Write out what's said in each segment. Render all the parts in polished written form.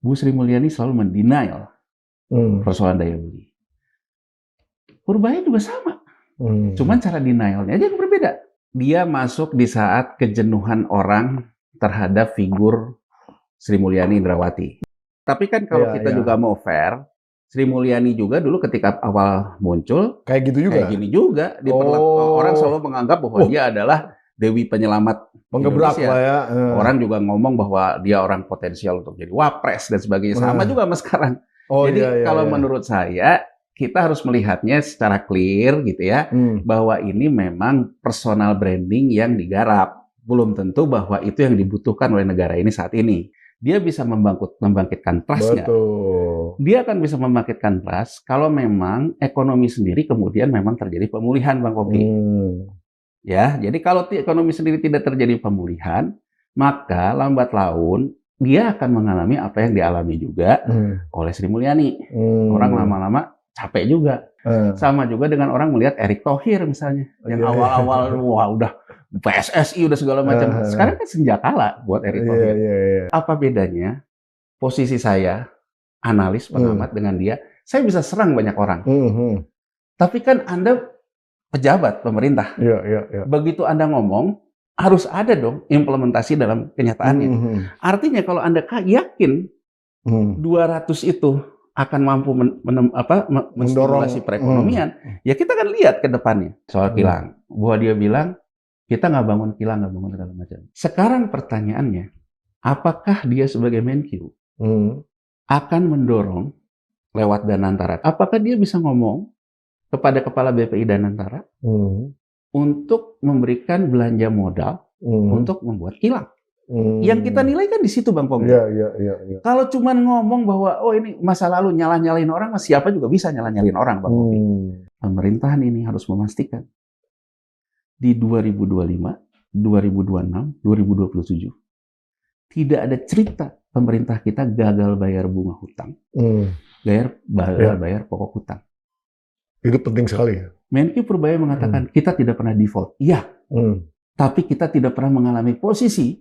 Bu Sri Mulyani selalu mendenial persoalan daya beli. Purbaya juga sama. Cuman cara denialnya aja yang berbeda. Dia masuk di saat kejenuhan orang terhadap figur Sri Mulyani Indrawati. Tapi kan kalau kita juga mau fair, Sri Mulyani juga dulu ketika awal muncul kayak gitu juga. Kayak gini juga. Orang selalu menganggap bahwa dia adalah Dewi Penyelamat penggebrak Indonesia. lah ya. Orang juga ngomong bahwa dia orang potensial untuk jadi wapres dan sebagainya. Sama juga sama sekarang. Jadi kalau menurut saya kita harus melihatnya secara clear gitu ya, bahwa ini memang personal branding yang digarap. Belum tentu bahwa itu yang dibutuhkan oleh negara ini saat ini. Dia bisa membangkitkan trust nggak? Dia akan bisa membangkitkan trust kalau memang ekonomi sendiri kemudian memang terjadi pemulihan, Bang Kopi. Ya, jadi kalau ekonomi sendiri tidak terjadi pemulihan, maka lambat laun dia akan mengalami apa yang dialami juga oleh Sri Mulyani. Orang lama-lama capek juga. Sama juga dengan orang melihat Erick Thohir misalnya, yang awal-awal wah udah PSSI udah segala macam. Sekarang kan senjakala buat Erick Thohir. Apa bedanya posisi saya analis pengamat dengan dia? Saya bisa serang banyak orang. Tapi kan Anda pejabat pemerintah. Begitu Anda ngomong, harus ada dong implementasi dalam kenyataannya. Artinya kalau Anda yakin 200 itu akan mampu menstimulasi perekonomian, ya kita akan lihat ke depannya. Soal kilang, bahwa dia bilang, kita nggak bangun kilang, nggak bangun segala macam. Sekarang pertanyaannya, apakah dia sebagai Menkyu akan mendorong lewat Danantara? Apakah dia bisa ngomong kepada Kepala BPI Danantara untuk memberikan belanja modal untuk membuat kilang? Yang kita nilai kan di situ, Bang Pong. Kalau cuma ngomong bahwa oh ini masa lalu nyalah-nyalahin orang, siapa juga bisa nyalah-nyalahin orang, Bang Pong. Pemerintahan ini harus memastikan di 2025, 2026, 2027 tidak ada cerita pemerintah kita gagal bayar bunga hutang, bayar pokok hutang. Itu penting sekali ya. Menkyu Purbaya mengatakan kita tidak pernah default. Iya, tapi kita tidak pernah mengalami posisi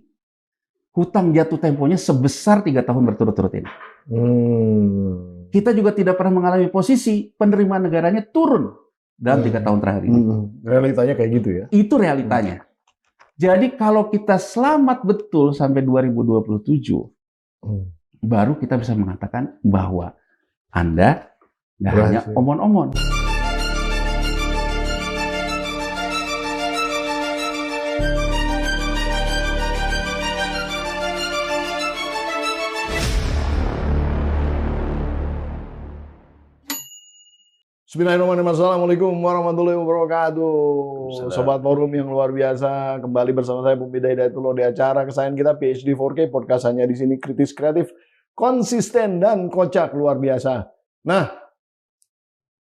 hutang jatuh temponya sebesar 3 tahun berturut-turut ini. Kita juga tidak pernah mengalami posisi penerimaan negaranya turun dalam 3 tahun terakhir ini. Realitanya kayak gitu ya? Itu realitanya. Jadi kalau kita selamat betul sampai 2027, baru kita bisa mengatakan bahwa Anda nggak hanya omon-omon. Bismillahirrahmanirrahim. Assalamualaikum warahmatullahi wabarakatuh. Sobat Forum yang luar biasa, kembali bersama saya Bung Hidayatullah di acara kesayangan kita PhD 4K. Podcast hanya di sini kritis, kreatif, konsisten dan kocak luar biasa. Nah,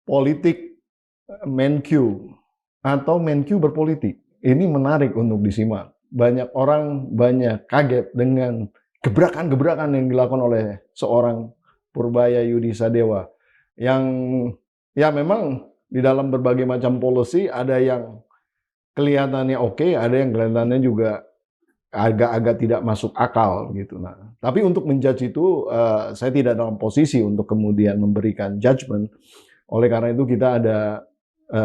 politik Menkyu atau Menkyu berpolitik ini menarik untuk disimak. Banyak orang kaget dengan gebrakan-gebrakan yang dilakukan oleh seorang Purbaya Yudi Sadewa yang ya memang di dalam berbagai macam policy ada yang kelihatannya oke, ada yang kelihatannya juga agak-agak tidak masuk akal gitu. Nah, tapi untuk menjudge itu saya tidak dalam posisi untuk kemudian memberikan judgement. Oleh karena itu kita ada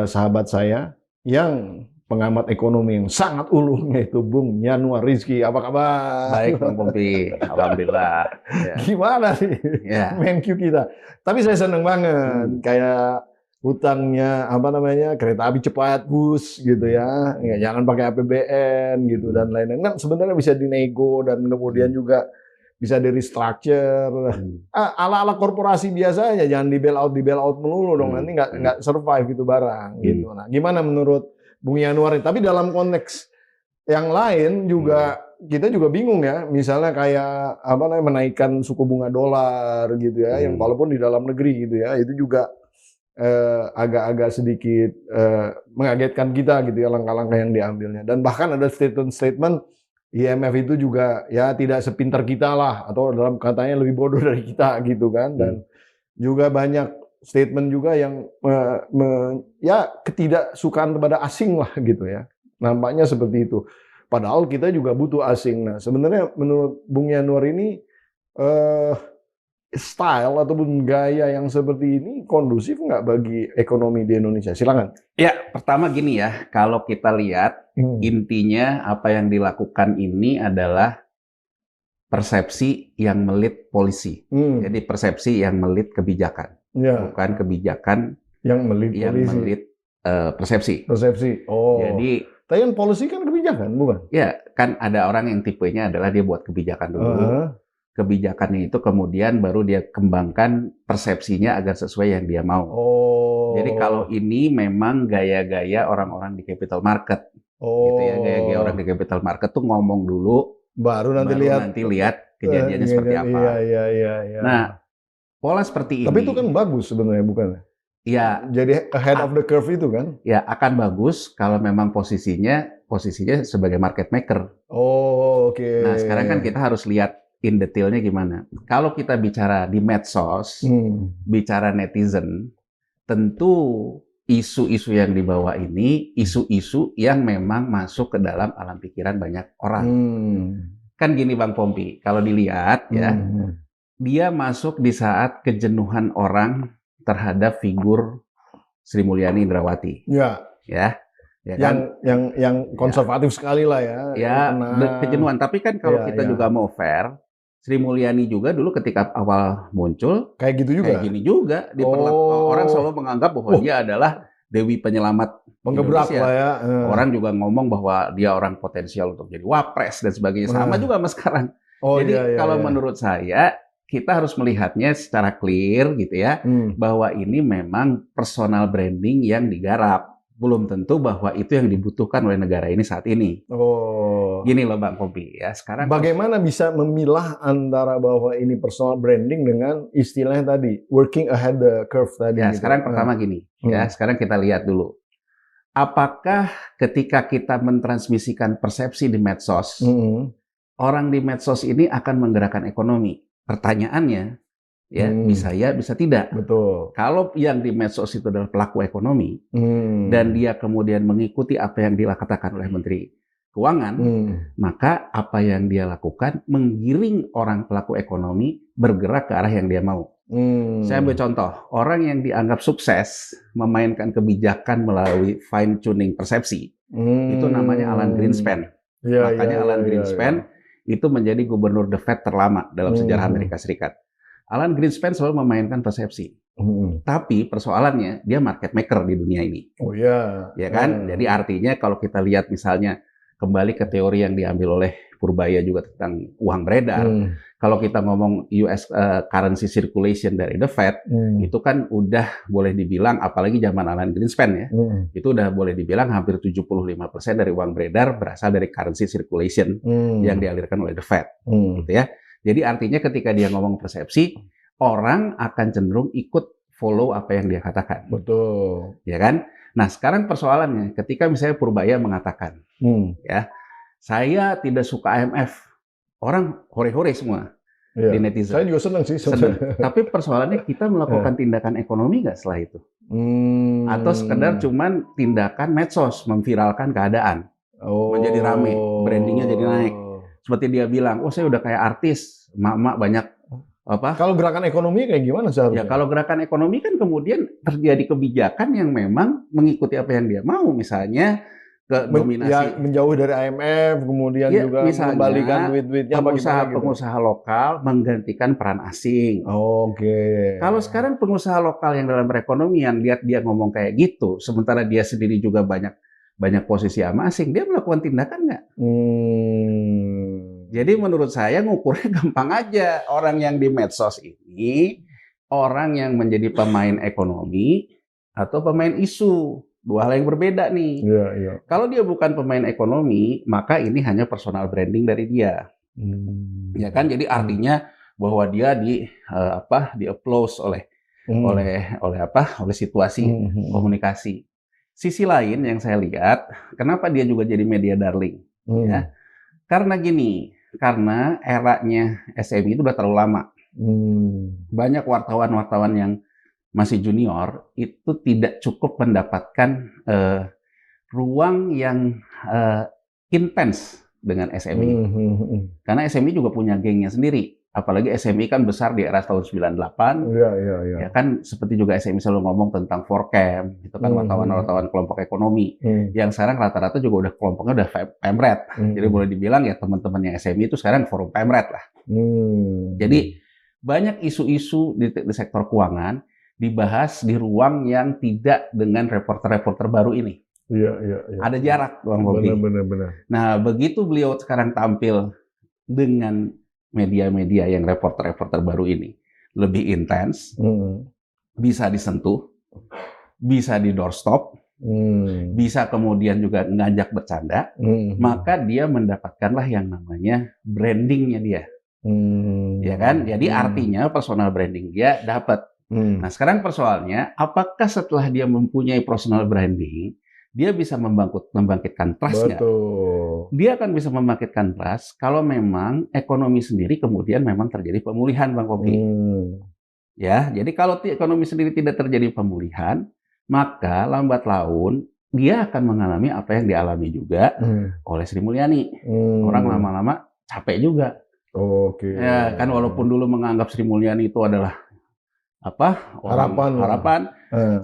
sahabat saya yang pengamat ekonomi yang sangat ulung, yaitu Bung Yanuar Rizky. Apa kabar? Baik, Bang Pompi. Alhamdulillah. Ya. Gimana sih Menkyu kita? Tapi saya seneng banget. Kayak hutangnya, kereta api cepat, bus gitu ya. Jangan pakai APBN gitu dan lain-lain. Nah, sebenarnya bisa dinego dan kemudian juga bisa di restructure. Ala-ala korporasi biasa aja. Jangan di bail out melulu dong. Nanti nggak survive itu barang gitu. Nah, gimana menurut Bung Yanuar? Tapi dalam konteks yang lain juga kita juga bingung ya. Misalnya kayak menaikkan suku bunga dolar gitu ya, yang walaupun di dalam negeri gitu ya, itu juga agak-agak sedikit mengagetkan kita gitu ya langkah-langkah yang diambilnya. Dan bahkan ada statement IMF itu juga ya tidak sepintar kita lah, atau dalam katanya lebih bodoh dari kita gitu kan. Dan juga banyak statement juga yang ketidaksukaan kepada asing lah gitu ya. Nampaknya seperti itu. Padahal kita juga butuh asing. Nah, sebenarnya menurut Bung Yanuar ini style ataupun gaya yang seperti ini kondusif nggak bagi ekonomi di Indonesia? Silakan. Ya, pertama gini ya, kalau kita lihat intinya apa yang dilakukan ini adalah persepsi yang melit polisi. Jadi persepsi yang melit kebijakan, bukan kebijakan yang melit persepsi. Persepsi. Oh. Jadi, tapi kan polisi kan kebijakan, bukan? Ya, kan ada orang yang tipenya adalah dia buat kebijakan dulu. Kebijakannya itu kemudian baru dia kembangkan persepsinya agar sesuai yang dia mau. Oh. Jadi kalau ini memang gaya-gaya orang-orang di capital market. Gitu ya, gaya-gaya orang di capital market tuh ngomong dulu, baru nanti lihat kejadiannya seperti apa. Iya. Nah, pola seperti ini. Tapi itu kan bagus sebenarnya, bukan? Ya. Jadi ahead of the curve itu kan? Ya, akan bagus kalau memang posisinya sebagai market maker. Oh, oke. Nah, sekarang kan kita harus lihat in detailnya gimana. Kalau kita bicara di medsos, bicara netizen, tentu isu-isu yang dibawa ini, isu-isu yang memang masuk ke dalam alam pikiran banyak orang. Kan gini Bang Pompi, kalau dilihat ya, dia masuk di saat kejenuhan orang terhadap figur Sri Mulyani Indrawati. Ya kan? Yang konservatif sekali lah ya. Ya, kejenuhan. Tapi kan kalau kita juga mau fair, Sri Mulyani juga dulu ketika awal muncul kayak gitu juga. Kayak gini juga. Orang selalu menganggap bahwa dia adalah Dewi Penyelamat penggebrak lah ya. Orang juga ngomong bahwa dia orang potensial untuk jadi wapres dan sebagainya. Sama juga sama sekarang. Jadi kalau menurut saya kita harus melihatnya secara clear gitu ya, bahwa ini memang personal branding yang digarap. Belum tentu bahwa itu yang dibutuhkan oleh negara ini saat ini. Gini loh Bang Pompi ya. Sekarang bagaimana bisa memilah antara bahwa ini personal branding dengan istilahnya tadi working ahead the curve tadi? Ya, gitu. Sekarang pertama gini ya. Sekarang kita lihat dulu. Apakah ketika kita mentransmisikan persepsi di medsos, orang di medsos ini akan menggerakkan ekonomi? Pertanyaannya ya, bisa ya, bisa tidak. Betul. Kalau yang di medsos itu adalah pelaku ekonomi dan dia kemudian mengikuti apa yang dikatakan oleh Menteri Keuangan, maka apa yang dia lakukan menggiring orang pelaku ekonomi bergerak ke arah yang dia mau. Saya ambil contoh, orang yang dianggap sukses memainkan kebijakan melalui fine tuning persepsi, itu namanya Alan Greenspan. Makanya Alan Greenspan itu menjadi gubernur The Fed terlama dalam sejarah Amerika Serikat. Alan Greenspan selalu memainkan persepsi. Tapi persoalannya dia market maker di dunia ini. Ya kan? Jadi artinya kalau kita lihat misalnya kembali ke teori yang diambil oleh Purbaya juga tentang uang beredar. Kalau kita ngomong US currency circulation dari The Fed, itu kan udah boleh dibilang, apalagi zaman Alan Greenspan ya, itu udah boleh dibilang hampir 75% dari uang beredar berasal dari currency circulation yang dialirkan oleh The Fed. Gitu ya. Jadi artinya ketika dia ngomong persepsi, orang akan cenderung ikut follow apa yang dia katakan. Betul. Ya kan? Nah, sekarang persoalannya ketika misalnya Purbaya mengatakan, ya, saya tidak suka IMF. Orang hore-hore semua di netizen. Saya juga senang sih. Senang. Tapi persoalannya kita melakukan tindakan ekonomi nggak setelah itu? Atau sekedar cuman tindakan medsos, memviralkan keadaan. Menjadi rame, brandingnya jadi naik. Seperti dia bilang, saya udah kayak artis, mak-mak banyak apa? Kalau gerakan ekonomi kayak gimana seharusnya? Ya kalau gerakan ekonomi kan kemudian terjadi kebijakan yang memang mengikuti apa yang dia mau, misalnya ke dominasi, menjauh dari IMF, kemudian juga mengembalikan duit-duitnya pengusaha lokal menggantikan peran asing. Kalau sekarang pengusaha lokal yang dalam perekonomian lihat dia ngomong kayak gitu, sementara dia sendiri juga banyak posisi sama asing, dia melakukan tindakan nggak? Jadi menurut saya ngukurnya gampang aja. Orang yang di medsos ini, orang yang menjadi pemain ekonomi atau pemain isu. Dua hal yang berbeda nih. Kalau dia bukan pemain ekonomi, maka ini hanya personal branding dari dia. Ya kan? Jadi artinya bahwa dia di applause oleh situasi komunikasi. Sisi lain yang saya lihat, kenapa dia juga jadi media darling? Ya. Karena gini, karena eranya SMI itu udah terlalu lama. Banyak wartawan-wartawan yang masih junior itu tidak cukup mendapatkan ruang yang intens dengan SMI. Karena SMI juga punya gengnya sendiri. Apalagi SMI kan besar di era tahun 98. Iya. Ya kan seperti juga SMI selalu ngomong tentang Forcam, itu kan wartawan-wartawan kelompok ekonomi. Yang sekarang rata-rata juga udah kelompoknya udah Pemret. Jadi boleh dibilang ya teman-temannya SMI itu sekarang forum Pemret lah. Jadi banyak isu-isu di sektor keuangan dibahas di ruang yang tidak dengan reporter-reporter baru ini. Iya. Ada jarak, Bang Bobi. Benar. Nah, begitu beliau sekarang tampil dengan media-media yang reporter-reporter baru ini lebih intens, bisa disentuh, bisa di doorstop, bisa kemudian juga ngajak bercanda, maka dia mendapatkanlah yang namanya brandingnya dia. Ya kan? Jadi artinya personal branding dia dapat. Nah, sekarang persoalannya, apakah setelah dia mempunyai personal branding, dia bisa membangkitkan trust nggak? Dia akan bisa membangkitkan trust kalau memang ekonomi sendiri kemudian memang terjadi pemulihan, Bang Popi. Ya, jadi kalau ekonomi sendiri tidak terjadi pemulihan, maka lambat laun dia akan mengalami apa yang dialami juga oleh Sri Mulyani. Orang lama-lama capek juga. Ya, kan walaupun dulu menganggap Sri Mulyani itu adalah harapan.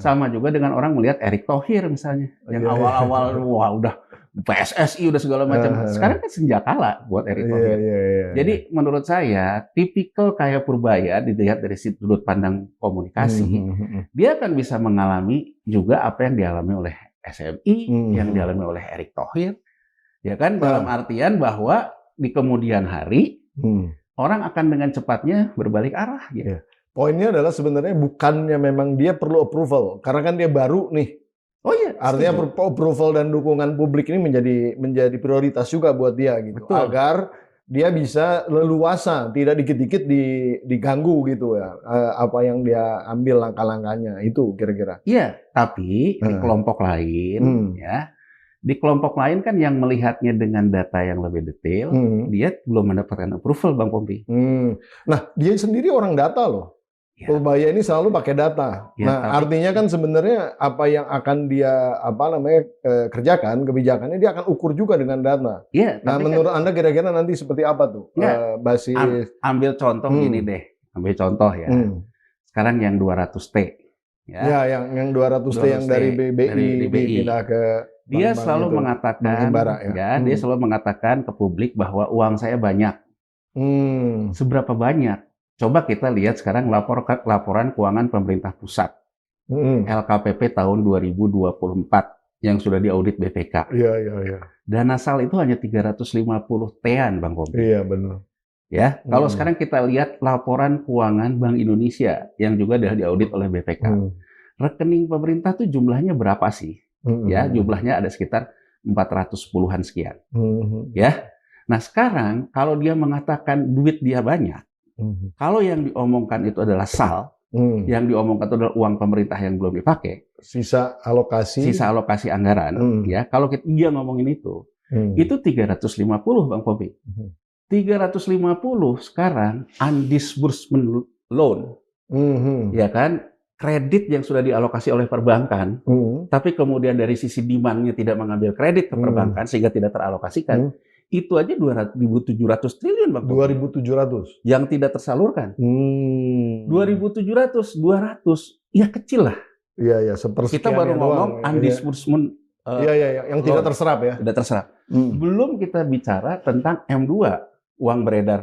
Sama juga dengan orang melihat Erick Thohir misalnya, yang awal-awal wah udah PSSI udah segala macam. Sekarang kan senjakala buat Erick Thohir. Jadi menurut saya tipikal kayak Purbaya dilihat dari sudut pandang komunikasi, dia akan bisa mengalami juga apa yang dialami oleh SMI, yang dialami oleh Erick Thohir. Ya kan, dalam artian bahwa di kemudian hari orang akan dengan cepatnya berbalik arah gitu. Poinnya adalah sebenarnya bukannya memang dia perlu approval, karena kan dia baru nih. Oh iya, artinya approval dan dukungan publik ini menjadi prioritas juga buat dia gitu. Betul. Agar dia bisa leluasa, tidak dikit-dikit diganggu gitu ya. Apa yang dia ambil langkah-langkahnya itu kira-kira. Iya, tapi di kelompok lain ya. Di kelompok lain kan yang melihatnya dengan data yang lebih detail, dia belum mendapatkan approval, Bang Pompi. Nah, dia sendiri orang data loh. Purbaya ini selalu pakai data. Artinya kan sebenarnya apa yang akan dia kerjakan, kebijakannya dia akan ukur juga dengan data. Iya. Nah, menurut Anda kira-kira nanti seperti apa tuh? Basis. Ambil contoh gini deh. Ambil contoh ya. Sekarang yang 200T. Ya, yang 200T yang dari BBI pindah ke dia selalu mengatakan, dia selalu mengatakan ke publik bahwa uang saya banyak. Seberapa banyak? Coba kita lihat sekarang laporan keuangan pemerintah pusat, LKPP tahun 2024 yang sudah diaudit BPK. Iya. Dana sal itu hanya 350 T-an, Bang Kompi. Iya, benar. Ya, kalau sekarang kita lihat laporan keuangan Bank Indonesia yang juga sudah diaudit oleh BPK, rekening pemerintah tuh jumlahnya berapa sih? Ya, jumlahnya ada sekitar 410-an sekian. Ya. Nah, sekarang kalau dia mengatakan duit dia banyak, kalau yang diomongkan itu adalah sal, yang diomongkan itu adalah uang pemerintah yang belum dipakai, sisa alokasi anggaran, ya. Kalau dia ngomongin itu 350, Bang Popi. 350 sekarang undisbursement loan. Ya kan? Kredit yang sudah dialokasi oleh perbankan, tapi kemudian dari sisi demand-nya tidak mengambil kredit ke perbankan sehingga tidak teralokasikan, itu aja 2.700 triliun, Bang. 2.700 yang tidak tersalurkan. 2.700, 200, ya kecil lah. Iya, sepersekian. Kita baru ngomong undisbursement. Yang tidak terserap ya. Tidak terserap. Belum kita bicara tentang M2, uang beredar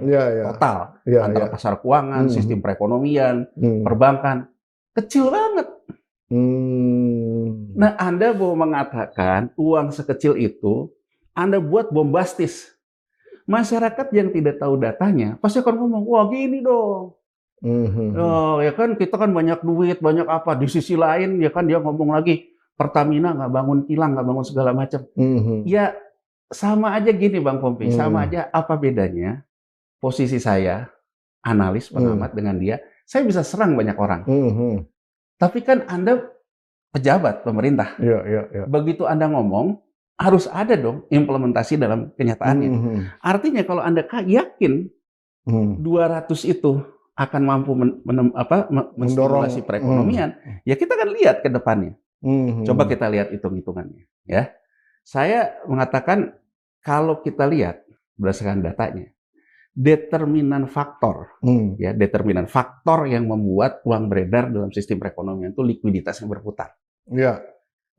total antara pasar keuangan, sistem perekonomian, perbankan. Kecil banget. Nah, Anda mau mengatakan uang sekecil itu Anda buat bombastis. Masyarakat yang tidak tahu datanya pasti akan ngomong, wah gini dong. Ya kan kita kan banyak duit, banyak apa. Di sisi lain ya kan dia ngomong lagi, Pertamina nggak bangun kilang, nggak bangun segala macam. Ya sama aja gini, Bang Pompi. Sama aja, apa bedanya posisi saya, analis, pengamat dengan dia. Saya bisa serang banyak orang. Tapi kan Anda pejabat pemerintah. Begitu Anda ngomong, harus ada dong implementasi dalam kenyataannya. Artinya kalau Anda yakin 200 itu akan mampu menstimulasi perekonomian, ya kita akan lihat ke depannya. Coba kita lihat hitung-hitungannya. Ya, saya mengatakan kalau kita lihat berdasarkan datanya, determinan faktor, ya determinan faktor yang membuat uang beredar dalam sistem perekonomian itu likuiditas yang berputar. Ya.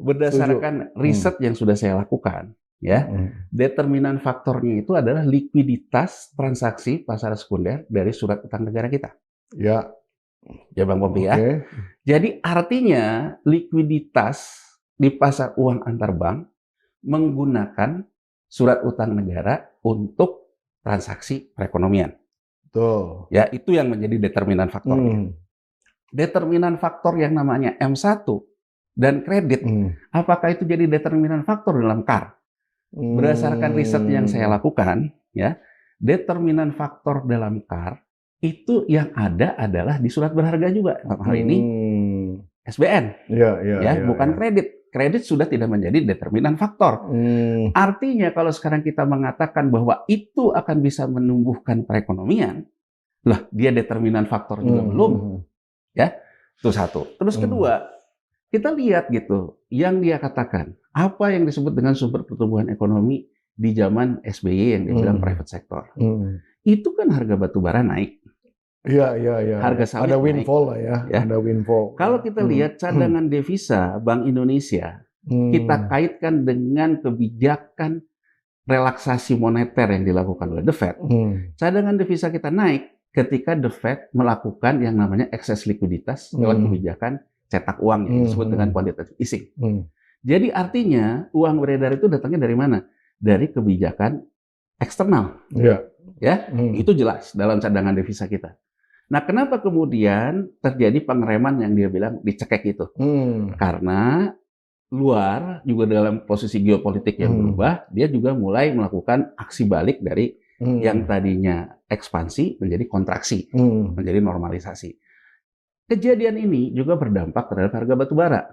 Berdasarkan riset yang sudah saya lakukan, ya, determinan faktornya itu adalah likuiditas transaksi pasar sekunder dari surat utang negara kita. Ya. Ya Bang Pompi ya. Jadi artinya likuiditas di pasar uang antar bank menggunakan surat utang negara untuk transaksi perekonomian. Betul. Ya, itu yang menjadi determinan faktornya. Determinan faktor yang namanya M1 dan kredit, apakah itu jadi determinan faktor dalam KAR? Berdasarkan riset yang saya lakukan, ya, determinan faktor dalam KAR itu yang ada adalah di surat berharga juga. Hal ini SBN, bukan kredit. Kredit sudah tidak menjadi determinan faktor. Artinya kalau sekarang kita mengatakan bahwa itu akan bisa menumbuhkan perekonomian, lah dia determinan faktor juga belum, ya itu satu. Terus kedua, kita lihat gitu, yang dia katakan apa yang disebut dengan sumber pertumbuhan ekonomi di zaman SBY yang dia bilang private sector, itu kan harga batu bara naik. Iya. Harga sawit ada windfall lah ya. Ada windfall. Kalau kita lihat cadangan devisa Bank Indonesia, kita kaitkan dengan kebijakan relaksasi moneter yang dilakukan oleh The Fed. Cadangan devisa kita naik ketika The Fed melakukan yang namanya excess likuiditas lewat kebijakan cetak uang yang disebut dengan quantitative easing. Jadi artinya uang beredar itu datangnya dari mana? Dari kebijakan eksternal. Itu jelas dalam cadangan devisa kita. Nah, kenapa kemudian terjadi pengereman yang dia bilang dicekek itu? Karena luar juga dalam posisi geopolitik yang berubah, dia juga mulai melakukan aksi balik dari yang tadinya ekspansi menjadi kontraksi, menjadi normalisasi. Kejadian ini juga berdampak terhadap harga batu bara.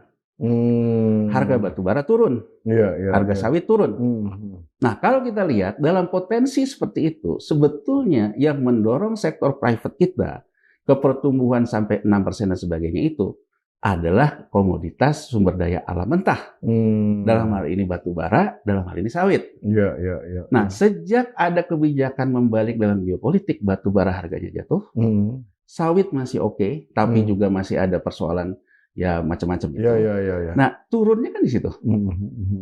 Harga batu bara turun, harga sawit turun. Nah, kalau kita lihat dalam potensi seperti itu, sebetulnya yang mendorong sektor private kita ke pertumbuhan sampai 6% dan sebagainya itu adalah komoditas sumber daya alam mentah. Dalam hal ini batu bara, dalam hal ini sawit. Nah, sejak ada kebijakan membalik dalam geopolitik, batu bara harganya jatuh, sawit masih oke, tapi juga masih ada persoalan ya macam-macam itu. Nah, turunnya kan di situ.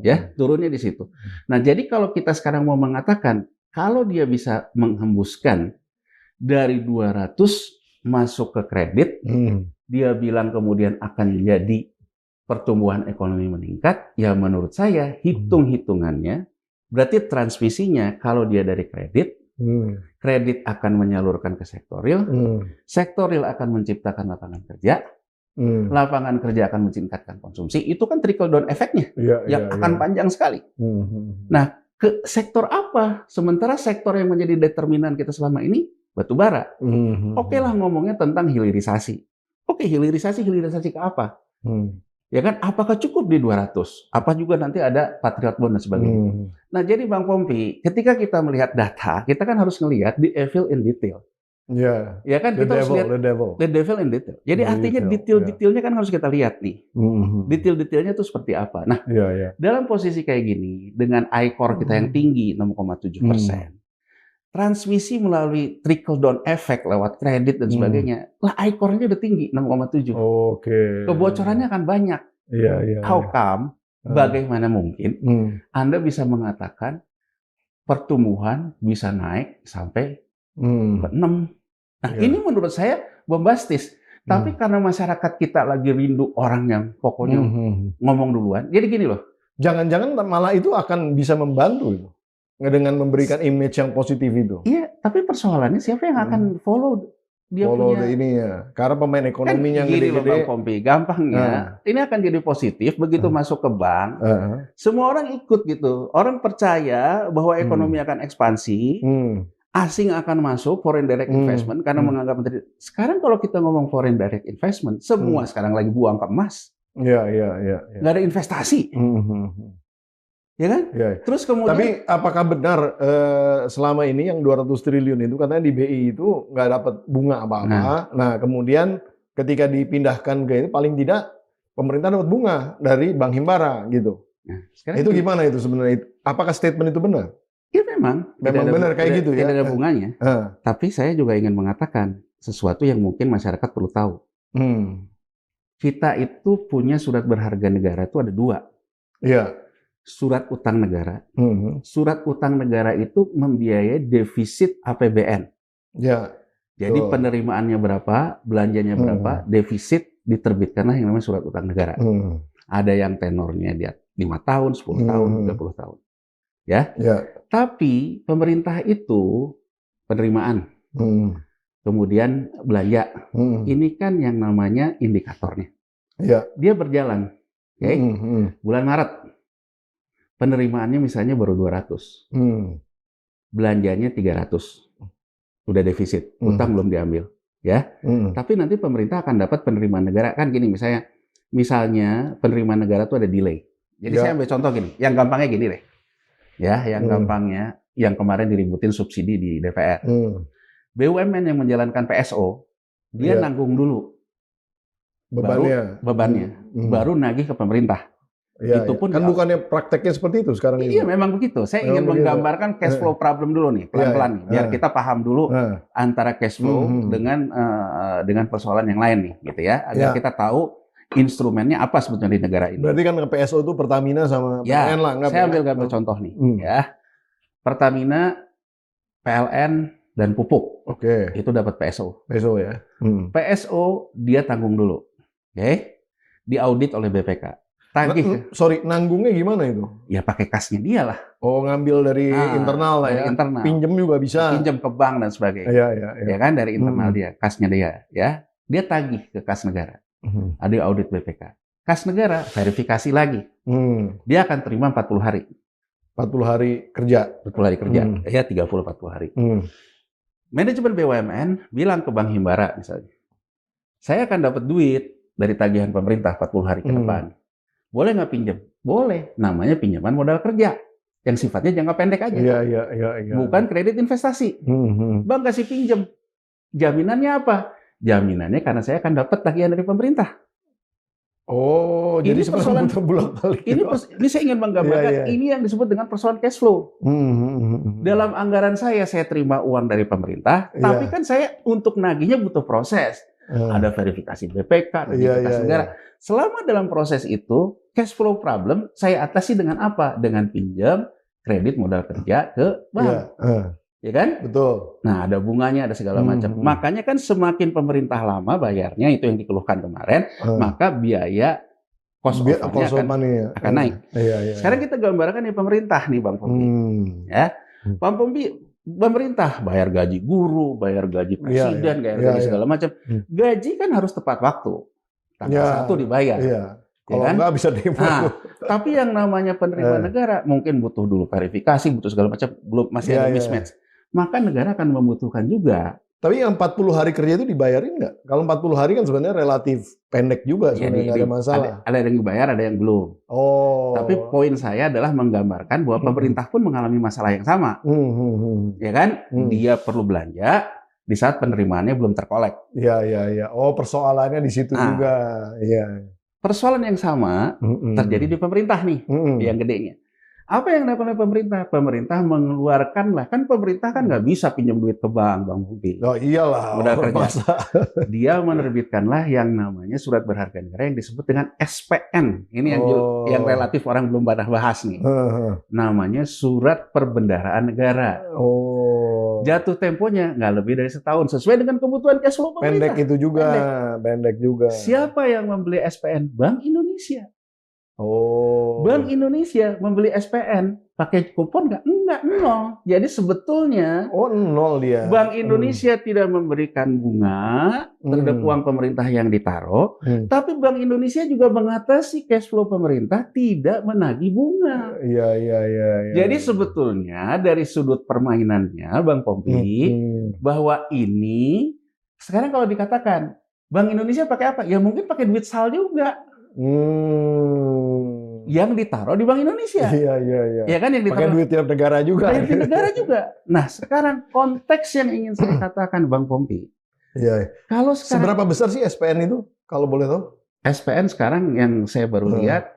Ya, turunnya di situ. Nah, jadi kalau kita sekarang mau mengatakan kalau dia bisa menghembuskan dari 200 masuk ke kredit, dia bilang kemudian akan jadi pertumbuhan ekonomi meningkat, ya menurut saya hitung-hitungannya berarti transmisinya kalau dia dari kredit, kredit akan menyalurkan ke sektoril, sektoril akan menciptakan lapangan kerja, lapangan kerja akan meningkatkan konsumsi, itu kan trickle down efeknya yang akan panjang sekali. Nah, ke sektor apa? Sementara sektor yang menjadi determinan kita selama ini batu bara. Oke lah ngomongnya tentang hilirisasi. Oke, hilirisasi ke apa? Ya kan, apakah cukup di 200? Apa juga nanti ada Patriot Bond dan sebagainya. Nah, jadi Bang Pompi, ketika kita melihat data, kita kan harus melihat the evil in detail. Ya kan, kita harus lihat the devil in detail. Jadi artinya detail-detailnya kan harus kita lihat nih. Detail-detailnya itu seperti apa. Nah, dalam posisi kayak gini, dengan ICOR kita yang tinggi 6,7%, transmisi melalui trickle down effect lewat kredit dan sebagainya, lah ICOR-nya udah tinggi 6,7. Kebocorannya akan banyak. How come? Bagaimana mungkin Anda bisa mengatakan pertumbuhan bisa naik sampai ke 6? Nah, ini menurut saya bombastis. Tapi karena masyarakat kita lagi rindu orang yang pokoknya ngomong duluan, jadi gini loh. Jangan-jangan malah itu akan bisa membantu itu. Dengan memberikan image yang positif itu. Iya, tapi persoalannya siapa yang akan follow dia punya ini ya. Karena pemain ekonominya kan gede-gede. Bang Pompi, gampangnya ini akan jadi positif begitu masuk ke bank. Semua orang ikut gitu. Orang percaya bahwa ekonomi akan ekspansi, asing akan masuk, foreign direct investment karena menganggap sekarang kalau kita ngomong foreign direct investment, semua sekarang lagi buang ke emas. Nggak ada investasi. Ya kan? Terus kemudian, tapi apakah benar selama ini yang 200 triliun itu katanya di BI itu nggak dapat bunga apa-apa. Nah, kemudian ketika dipindahkan ke ini paling tidak pemerintah dapat bunga dari Bank Himbara gitu. Nah, itu gimana itu sebenarnya? Apakah statement itu benar? Ya memang benar kayak gitu ya. Tidak ada bunganya. Tapi saya juga ingin mengatakan sesuatu yang mungkin masyarakat perlu tahu. Kita itu punya surat berharga negara itu ada 2. Iya. Surat utang negara. Surat utang negara itu membiayai defisit APBN. Ya. Jadi penerimaannya berapa, belanjanya berapa, defisit diterbitkanlah yang namanya surat utang negara. Ada yang tenornya dia 5 tahun, 10 tahun, 30 tahun. Ya. Tapi pemerintah itu penerimaan. Kemudian belanja. Ini kan yang namanya indikatornya. Ya. Dia berjalan. Okay? Bulan Maret penerimaannya misalnya baru 200. Belanjanya 300. Udah defisit, utang belum diambil, ya. Tapi nanti pemerintah akan dapat penerimaan negara kan gini misalnya penerimaan negara itu ada delay. Jadi saya ambil contoh gini, yang gampangnya gini deh. Ya, yang gampangnya yang kemarin diributin subsidi di DPR. BUMN yang menjalankan PSO, dia nanggung dulu bebannya, baru nagih ke pemerintah. Ya, itu pun kan bukannya prakteknya seperti itu sekarang ini. Iya, memang begitu. Saya ingin menggambarkan cash flow problem dulu nih, pelan-pelan, biar kita paham dulu antara cash flow dengan persoalan yang lain nih, gitu ya, agar kita tahu instrumennya apa sebetulnya di negara ini. Berarti kan PSO itu Pertamina sama PLN lah, nggak? Saya ambil contoh nih, ya, Pertamina, PLN dan Pupuk, itu dapat PSO. PSO ya. PSO dia tanggung dulu, diaudit oleh BPK. Nanggungnya gimana itu? Ya pakai kasnya dia lah. Oh, ngambil dari internal lah ya. Internal. Pinjem juga bisa. Pinjem ke bank dan sebagainya. Iya. Ya kan dari internal dia, kasnya dia, ya. Dia tagih ke kas negara. Ada audit BPK. Kas negara verifikasi lagi. Dia akan terima 40 hari. 40 hari kerja. 40 hari kerja. Ya 30-40 hari. Manajemen BUMN bilang ke Bank Himbara misalnya, saya akan dapat duit dari tagihan pemerintah 40 hari ke depan. Boleh nggak pinjam? Boleh. Namanya pinjaman modal kerja. Yang sifatnya jangka pendek aja. Iya. Bukan kredit investasi. Bank kasih pinjam. Jaminannya apa? Jaminannya karena saya akan dapat tagihan dari pemerintah. Oh, ini jadi persoalan bolak-balik. Ini saya ingin menggambarkan, ini yang disebut dengan persoalan cash flow. Dalam anggaran saya terima uang dari pemerintah, tapi kan saya untuk nagihnya butuh proses. Ada verifikasi BPK, verifikasi negara. Selama dalam proses itu, cash flow problem saya atasi dengan apa? Dengan pinjam kredit modal kerja ke bank. Ya kan? Betul. Nah, ada bunganya, ada segala macam. Makanya kan semakin pemerintah lama bayarnya, itu yang dikeluhkan kemarin, maka biaya cost of money akan naik. Sekarang kita gambarkan nih pemerintah nih, Bang Pompi. Ya. Bang Pompi, pemerintah bayar gaji guru, bayar gaji presiden, bayar gaji segala macam. Gaji kan harus tepat waktu. Tanggal 1 dibayar. Kalau nggak bisa demo. Tapi yang namanya penerimaan negara mungkin butuh dulu verifikasi, butuh segala macam, belum masih ada mismatch. Maka negara akan membutuhkan juga. Tapi yang 40 hari kerja itu dibayarin nggak? Kalau 40 hari kan sebenarnya relatif pendek juga, sebenarnya nggak ada masalah. Ada yang dibayar, ada yang belum. Tapi poin saya adalah menggambarkan bahwa pemerintah pun mengalami masalah yang sama. Ya kan? Dia perlu belanja di saat penerimaannya belum terkolek. Iya. Oh, persoalannya di situ juga. Iya. Persoalan yang sama terjadi di pemerintah nih, yang gedenya. Apa yang dilakukan oleh pemerintah? Pemerintah mengeluarkanlah, kan pemerintah kan nggak bisa pinjam duit ke bank, Bang Budi. Oh iyalah. Modal kerja. Dia menerbitkanlah yang namanya surat berharga negara yang disebut dengan SPN. Ini yang relatif orang belum pada bahas nih. Namanya surat perbendaharaan negara. Jatuh temponya nggak lebih dari setahun, sesuai dengan kebutuhan cash flow pemerintah. Pendek itu juga, pendek juga. Siapa yang membeli SPN? Bank Indonesia. Bank Indonesia membeli SPN pakai kupon nggak? Enggak, nol. Jadi sebetulnya nol dia. Bank Indonesia tidak memberikan bunga terhadap uang pemerintah yang ditaruh, tapi Bank Indonesia juga mengatasi cash flow pemerintah tidak menagih bunga. Iya. Jadi sebetulnya dari sudut permainannya, Bang Pompi, bahwa ini sekarang kalau dikatakan Bank Indonesia pakai apa? Ya mungkin pakai duit SAL juga. Yang ditaruh di Bank Indonesia. Iya. Ya kan yang ditaruh. Pakai duit tiap negara juga. Duit negara juga. Nah, sekarang konteks yang ingin saya katakan, Bang Pompi. Iya. Kalau sekarang, seberapa besar sih SPN itu? Kalau boleh tahu? SPN sekarang yang saya baru lihat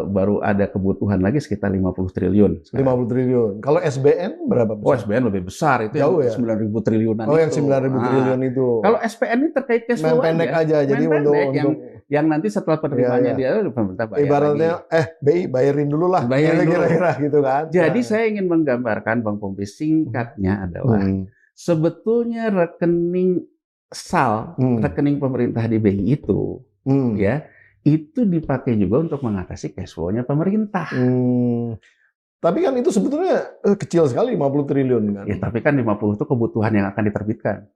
baru ada kebutuhan lagi sekitar 50 triliun. Sekarang. 50 triliun. Kalau SBN berapa besar? Oh, SBN lebih besar, itu jauh yang 9.000 triliunan itu. Oh, yang 9.000 itu. triliun itu. Kalau SPN ini terkait cash flow pendek aja. Jadi untuk yang nanti setelah penerimaannya dia pemerintah bayar. Ibaratnya BI bayarin dulu lah. Kira-kira gitu kan. Jadi saya ingin menggambarkan Bang Pompi, singkatnya adalah sebetulnya rekening SAL, rekening pemerintah di BI itu ya, itu dipakai juga untuk mengatasi cash flow-nya pemerintah. Tapi kan itu sebetulnya kecil sekali 50 triliun kan. Ya, tapi kan 50 itu kebutuhan yang akan diterbitkan.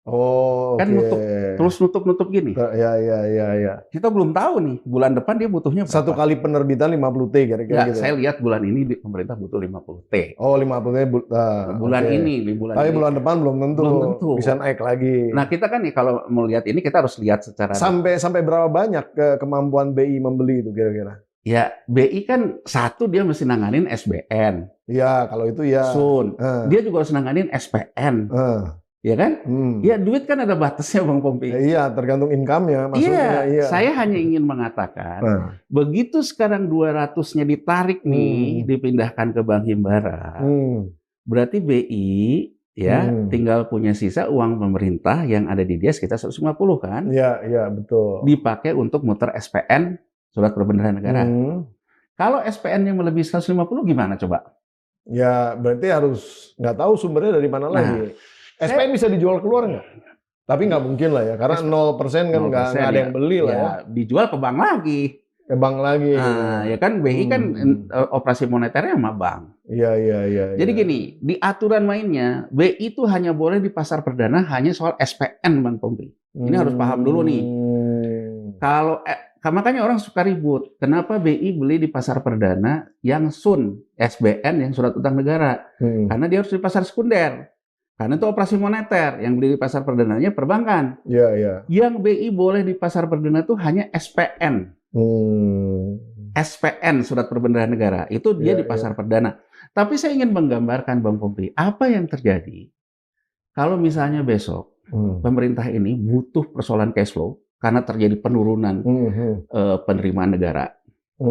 Oh, kan nutup gini. Ya. Kita belum tahu nih bulan depan dia butuhnya berapa. Satu kali penerbitan 50T kira-kira gitu. Saya lihat bulan ini pemerintah butuh 50T. Oh, 50T bulan ini, Tapi bulan depan belum tentu. Bisa naik lagi. Nah, kita kan nih kalau melihat ini kita harus lihat secara sampai berapa banyak kemampuan BI membeli itu kira-kira? Ya, BI kan satu dia mesti nanganin SBN. Iya, kalau itu ya. Sun. Dia juga harus nanganin SPN. Ya kan? Ya duit kan ada batasnya Bang Pompi. Iya, tergantung income-nya maksudnya. Iya, saya hanya ingin mengatakan begitu sekarang 200-nya ditarik nih, dipindahkan ke Bank Himbara. Berarti BI ya tinggal punya sisa uang pemerintah yang ada di dia sekitar 150 kan? Iya, betul. Dipakai untuk muter SPN, surat perbendaharaan negara. Kalau SPN yang melebihi 150 gimana coba? Ya, berarti harus nggak tahu sumbernya dari mana lagi. SPN bisa dijual keluar nggak? Tapi nggak mungkin lah ya, karena 0% kan nggak ada yang beli lah ya. Dijual ke bank lagi. Ke bank lagi. Nah, ya kan BI kan operasi moneternya sama bank. Iya. Jadi gini, di aturan mainnya, BI itu hanya boleh di pasar perdana hanya soal SPN, Bang Pompi. Ini harus paham dulu nih. Kalau makanya orang suka ribut. Kenapa BI beli di pasar perdana yang SUN, SBN yang surat utang negara? Karena dia harus di pasar sekunder. Karena itu operasi moneter, yang beli di pasar perdananya perbankan. Iya. Yang BI boleh di pasar perdana itu hanya SPN. SPN, surat perbendaharaan negara. Itu dia di pasar perdana. Tapi saya ingin menggambarkan Bang Pompi, apa yang terjadi kalau misalnya besok pemerintah ini butuh persoalan cash flow karena terjadi penurunan penerimaan negara,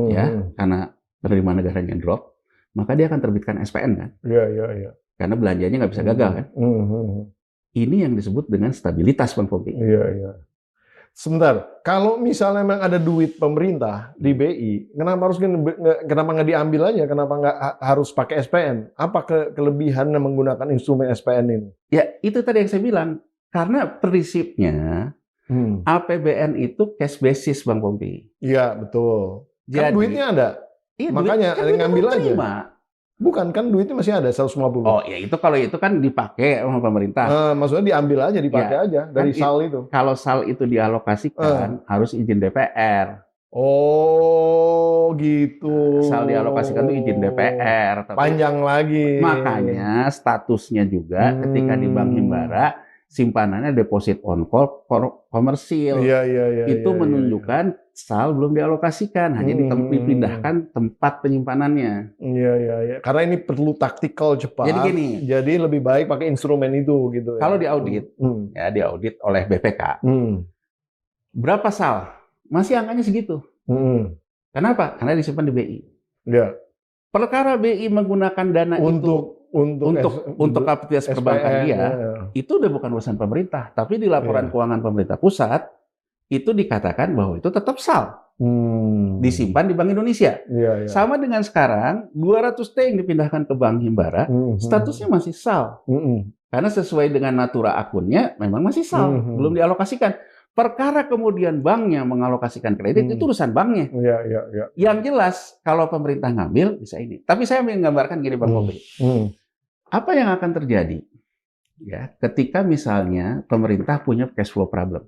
ya, karena penerimaan negaranya drop, maka dia akan terbitkan SPN kan? Iya. Karena belanjanya nggak bisa gagal kan? Ini yang disebut dengan stabilitas Bang Pompi. Iya. Sebentar, kalau misalnya memang ada duit pemerintah di BI, kenapa nggak diambil aja? Kenapa nggak harus pakai SPN? Apa kelebihannya menggunakan instrumen SPN ini? Ya, itu tadi yang saya bilang. Karena prinsipnya APBN itu cash basis Bang Pompi. Iya, betul. Kan duitnya ada. Iya, makanya duit, ngambil aja. Bukan, kan duitnya masih ada 150. Oh, ya itu kalau itu kan dipakai sama pemerintah. Maksudnya diambil aja, dipakai aja dari SAL itu. Kalau SAL itu dialokasikan harus izin DPR. Oh, gitu. SAL dialokasikan itu izin DPR. Panjang lagi. Makanya statusnya juga ketika di Bank Himbara simpanannya deposit on call komersil. Iya. Itu menunjukkan SAL belum dialokasikan, hanya dipindahkan tempat penyimpanannya. Iya. Karena ini perlu taktikal cepat. Jadi gini. Jadi lebih baik pakai instrumen itu gitu. Kalau diaudit, ya diaudit oleh BPK. Berapa SAL? Masih angkanya segitu. Kenapa? Karena disimpan di BI. Iya. Perkara BI menggunakan dana untuk aktivitas perbankan dia, itu udah bukan urusan pemerintah, tapi di laporan keuangan pemerintah pusat itu dikatakan bahwa itu tetap SAL, disimpan di Bank Indonesia. Sama dengan sekarang 200T yang dipindahkan ke Bank Himbara, statusnya masih SAL, karena sesuai dengan natura akunnya memang masih SAL, belum dialokasikan. Perkara kemudian banknya mengalokasikan kredit, itu urusan banknya. Yang jelas, kalau pemerintah ngambil, bisa ini. Tapi saya ingin menggambarkan gini, Bang Pompi. Apa yang akan terjadi ya ketika misalnya pemerintah punya cash flow problem?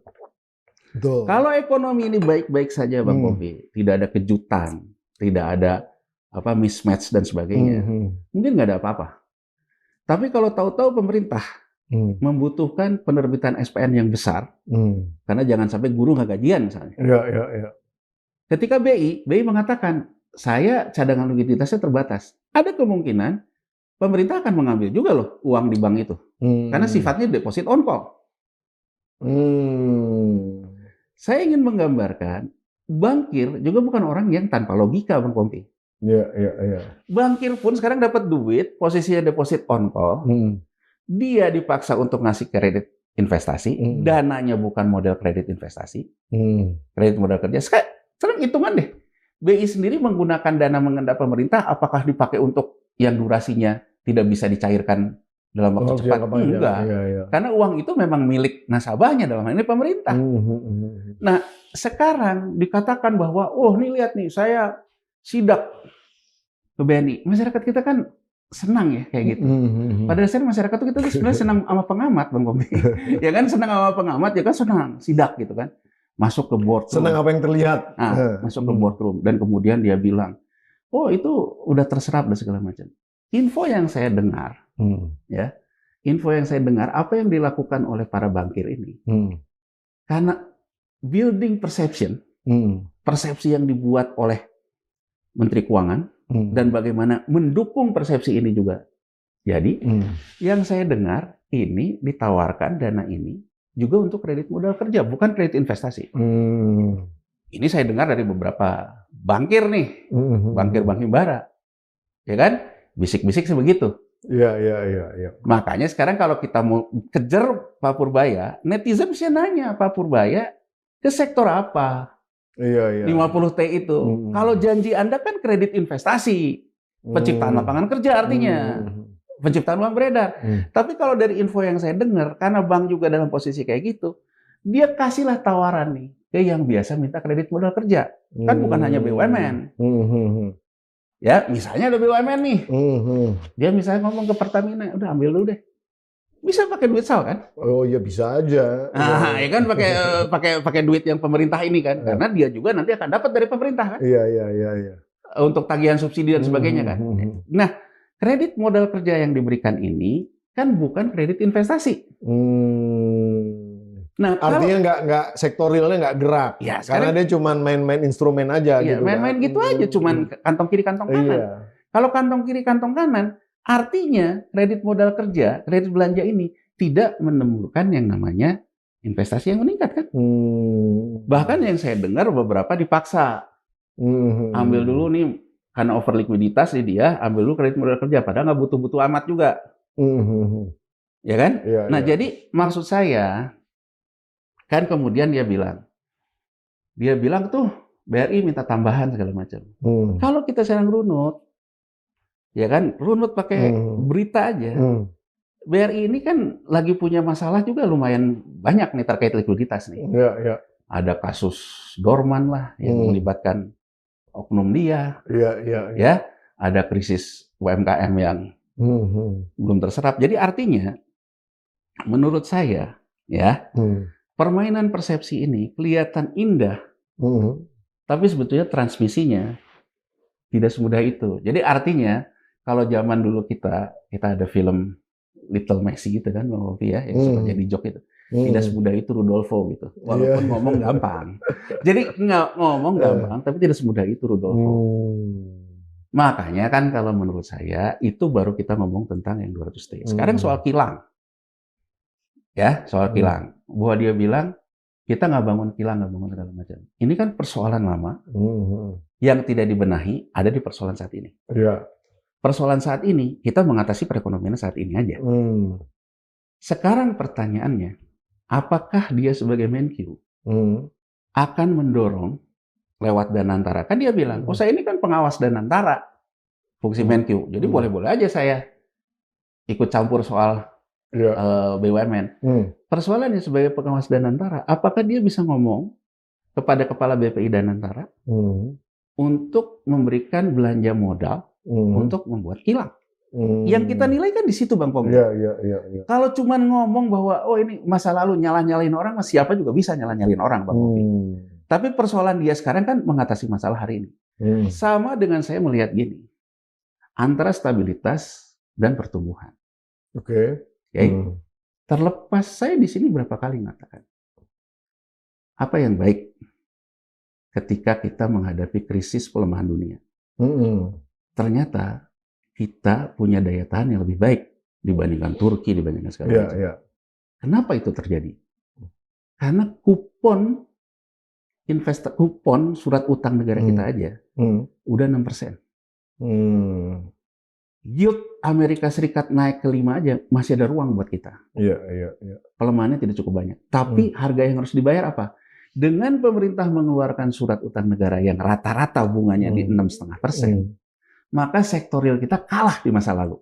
Betul. Kalau ekonomi ini baik-baik saja, Bang Pompi, tidak ada kejutan, tidak ada mismatch dan sebagainya, mungkin nggak ada apa-apa. Tapi kalau tahu-tahu pemerintah membutuhkan penerbitan SPN yang besar, karena jangan sampai guru nggak gajian misalnya. Iya. Ketika BI mengatakan, saya cadangan likuiditasnya terbatas. Ada kemungkinan pemerintah akan mengambil juga loh uang di bank itu. Karena sifatnya deposit on call. Saya ingin menggambarkan, bankir juga bukan orang yang tanpa logika, Bang Kompi. Iya, iya, iya. Bankir pun sekarang dapat duit, posisinya deposit on call, dia dipaksa untuk ngasih kredit investasi, dananya bukan model kredit investasi, kredit modal kerja. Sekarang hitungan deh, BI sendiri menggunakan dana mengendap pemerintah, apakah dipakai untuk yang durasinya tidak bisa dicairkan dalam waktu cepat? Enggak, iya. Karena uang itu memang milik nasabahnya, dalam hal ini pemerintah. Nah, sekarang dikatakan bahwa, oh nih lihat nih, saya sidak ke BNI. Masyarakat kita kan senang ya kayak gitu. Pada dasarnya masyarakat itu kita tuh sebenarnya senang sama pengamat, Bang Kompi. Ya kan, senang sama pengamat, ya kan senang sidak gitu kan. Masuk ke boardroom. Senang apa yang terlihat. Masuk ke boardroom dan kemudian dia bilang, oh itu udah terserap dan segala macam. Info yang saya dengar, ya, info yang saya dengar, apa yang dilakukan oleh para bankir ini, karena building perception, persepsi yang dibuat oleh Menteri Keuangan, dan bagaimana mendukung persepsi ini juga. Jadi, yang saya dengar ini ditawarkan dana ini juga untuk kredit modal kerja, bukan kredit investasi. Ini saya dengar dari beberapa bankir nih, bankir-bank himbara, ya kan? Bisik-bisik sebegitu. Iya. Makanya sekarang kalau kita mau kejar Pak Purbaya, netizen bisa nanya Pak Purbaya ke sektor apa? Iya. 50T itu. Kalau janji Anda kan kredit investasi, penciptaan lapangan kerja artinya, penciptaan uang beredar. Tapi kalau dari info yang saya dengar, karena bank juga dalam posisi kayak gitu, dia kasihlah tawaran nih ke yang biasa minta kredit modal kerja. Kan bukan hanya BUMN. Ya, misalnya ada BUMN nih. Dia misalnya ngomong ke Pertamina, udah ambil dulu deh. Bisa pakai duit SAL kan? Oh ya bisa aja. Ya kan pakai duit yang pemerintah ini kan, karena dia juga nanti akan dapat dari pemerintah kan? Iya. Untuk tagihan subsidi dan sebagainya kan. Nah, kredit modal kerja yang diberikan ini kan bukan kredit investasi. Nah, artinya nggak sektorialnya nggak gerak, ya, karena dia cuma main-main instrumen aja. Iya, gitu. Main-main gitu aja, cuman kantong kiri kantong kanan. Iya. Kalau kantong kiri kantong kanan, artinya kredit modal kerja, kredit belanja ini tidak menemukan yang namanya investasi yang meningkat kan? Bahkan yang saya dengar beberapa dipaksa ambil dulu nih karena over likuiditas dia ambil dulu kredit modal kerja, padahal nggak butuh-butuh amat juga, ya kan? Iya, nah jadi maksud saya kan kemudian dia bilang tuh BRI minta tambahan segala macam. Kalau kita sekarang runut, ya kan, runut pakai berita aja. BRI ini kan lagi punya masalah juga lumayan banyak nih terkait likuiditas nih. Iya. Ada kasus Dorman lah yang melibatkan oknum dia. Iya. Ya, ada krisis UMKM yang belum terserap. Jadi artinya, menurut saya, ya, permainan persepsi ini kelihatan indah, tapi sebetulnya transmisinya tidak semudah itu. Jadi artinya, kalau zaman dulu kita ada film Little Messi gitu kan, Bang Ovi ya, yang suka jadi joke itu. Tidak semudah itu Rudolfo gitu. Walaupun ngomong gampang. Jadi nggak ngomong gampang, tapi tidak semudah itu Rudolfo. Makanya kan kalau menurut saya, itu baru kita ngomong tentang yang 200T. Sekarang soal kilang. Ya, soal kilang. Bahwa dia bilang, kita nggak bangun kilang, nggak bangun segala macam. Ini kan persoalan lama yang tidak dibenahi, ada di persoalan saat ini. Iya. Persoalan saat ini, kita mengatasi perekonomian saat ini aja. Sekarang pertanyaannya, apakah dia sebagai Menq akan mendorong lewat Danantara? Kan dia bilang, oh saya ini kan pengawas Danantara, fungsi Menq. Jadi boleh-boleh aja saya ikut campur soal BUMN. Persoalannya sebagai pengawas Danantara, apakah dia bisa ngomong kepada kepala BPI Danantara untuk memberikan belanja modal untuk membuat kilang? Yang kita nilai kan di situ, Bang Pong. Iya. Kalau cuma ngomong bahwa oh ini masa lalu nyalah-nyalain orang, siapa juga bisa nyalah-nyalain orang, Bang Pong. Tapi persoalan dia sekarang kan mengatasi masalah hari ini. Sama dengan saya melihat gini, antara stabilitas dan pertumbuhan. Oke. Terlepas saya di sini berapa kali mengatakan, apa yang baik ketika kita menghadapi krisis pelemahan dunia? Ternyata kita punya daya tahan yang lebih baik dibandingkan Turki, dibandingkan segala macam. Kenapa itu terjadi? Karena kupon kupon surat utang negara kita aja udah 6%. Yield Amerika Serikat naik ke 5 aja masih ada ruang buat kita. Iya. Pelemahannya tidak cukup banyak. Tapi harga yang harus dibayar apa? Dengan pemerintah mengeluarkan surat utang negara yang rata-rata bunganya di 6,5%, maka sektorial kita kalah di masa lalu.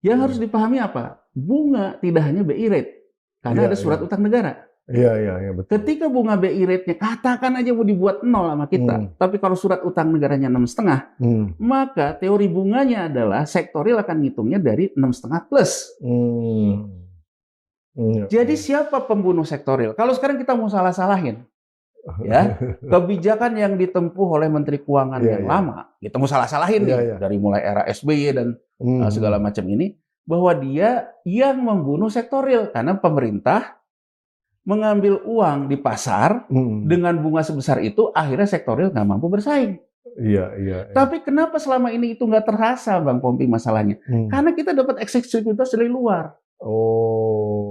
Yang harus dipahami apa? Bunga tidak hanya BI rate, karena ada surat utang negara. Iya, betul. Ketika bunga BI rate-nya katakan aja mau dibuat 0 sama kita, tapi kalau surat utang negaranya 6,5, maka teori bunganya adalah sektorial akan ngitungnya dari 6,5 plus. Jadi siapa pembunuh sektorial? Kalau sekarang kita mau salah-salahin, ya kebijakan yang ditempuh oleh Menteri Keuangan yang lama, kita mau salah-salahin dari mulai era SBY dan segala macam ini, bahwa dia yang membunuh sektorial karena pemerintah mengambil uang di pasar dengan bunga sebesar itu, akhirnya sektorial nggak mampu bersaing. Iya. Tapi kenapa selama ini itu nggak terasa, Bang Pompi, masalahnya? Karena kita dapat eksekutivitas dari luar.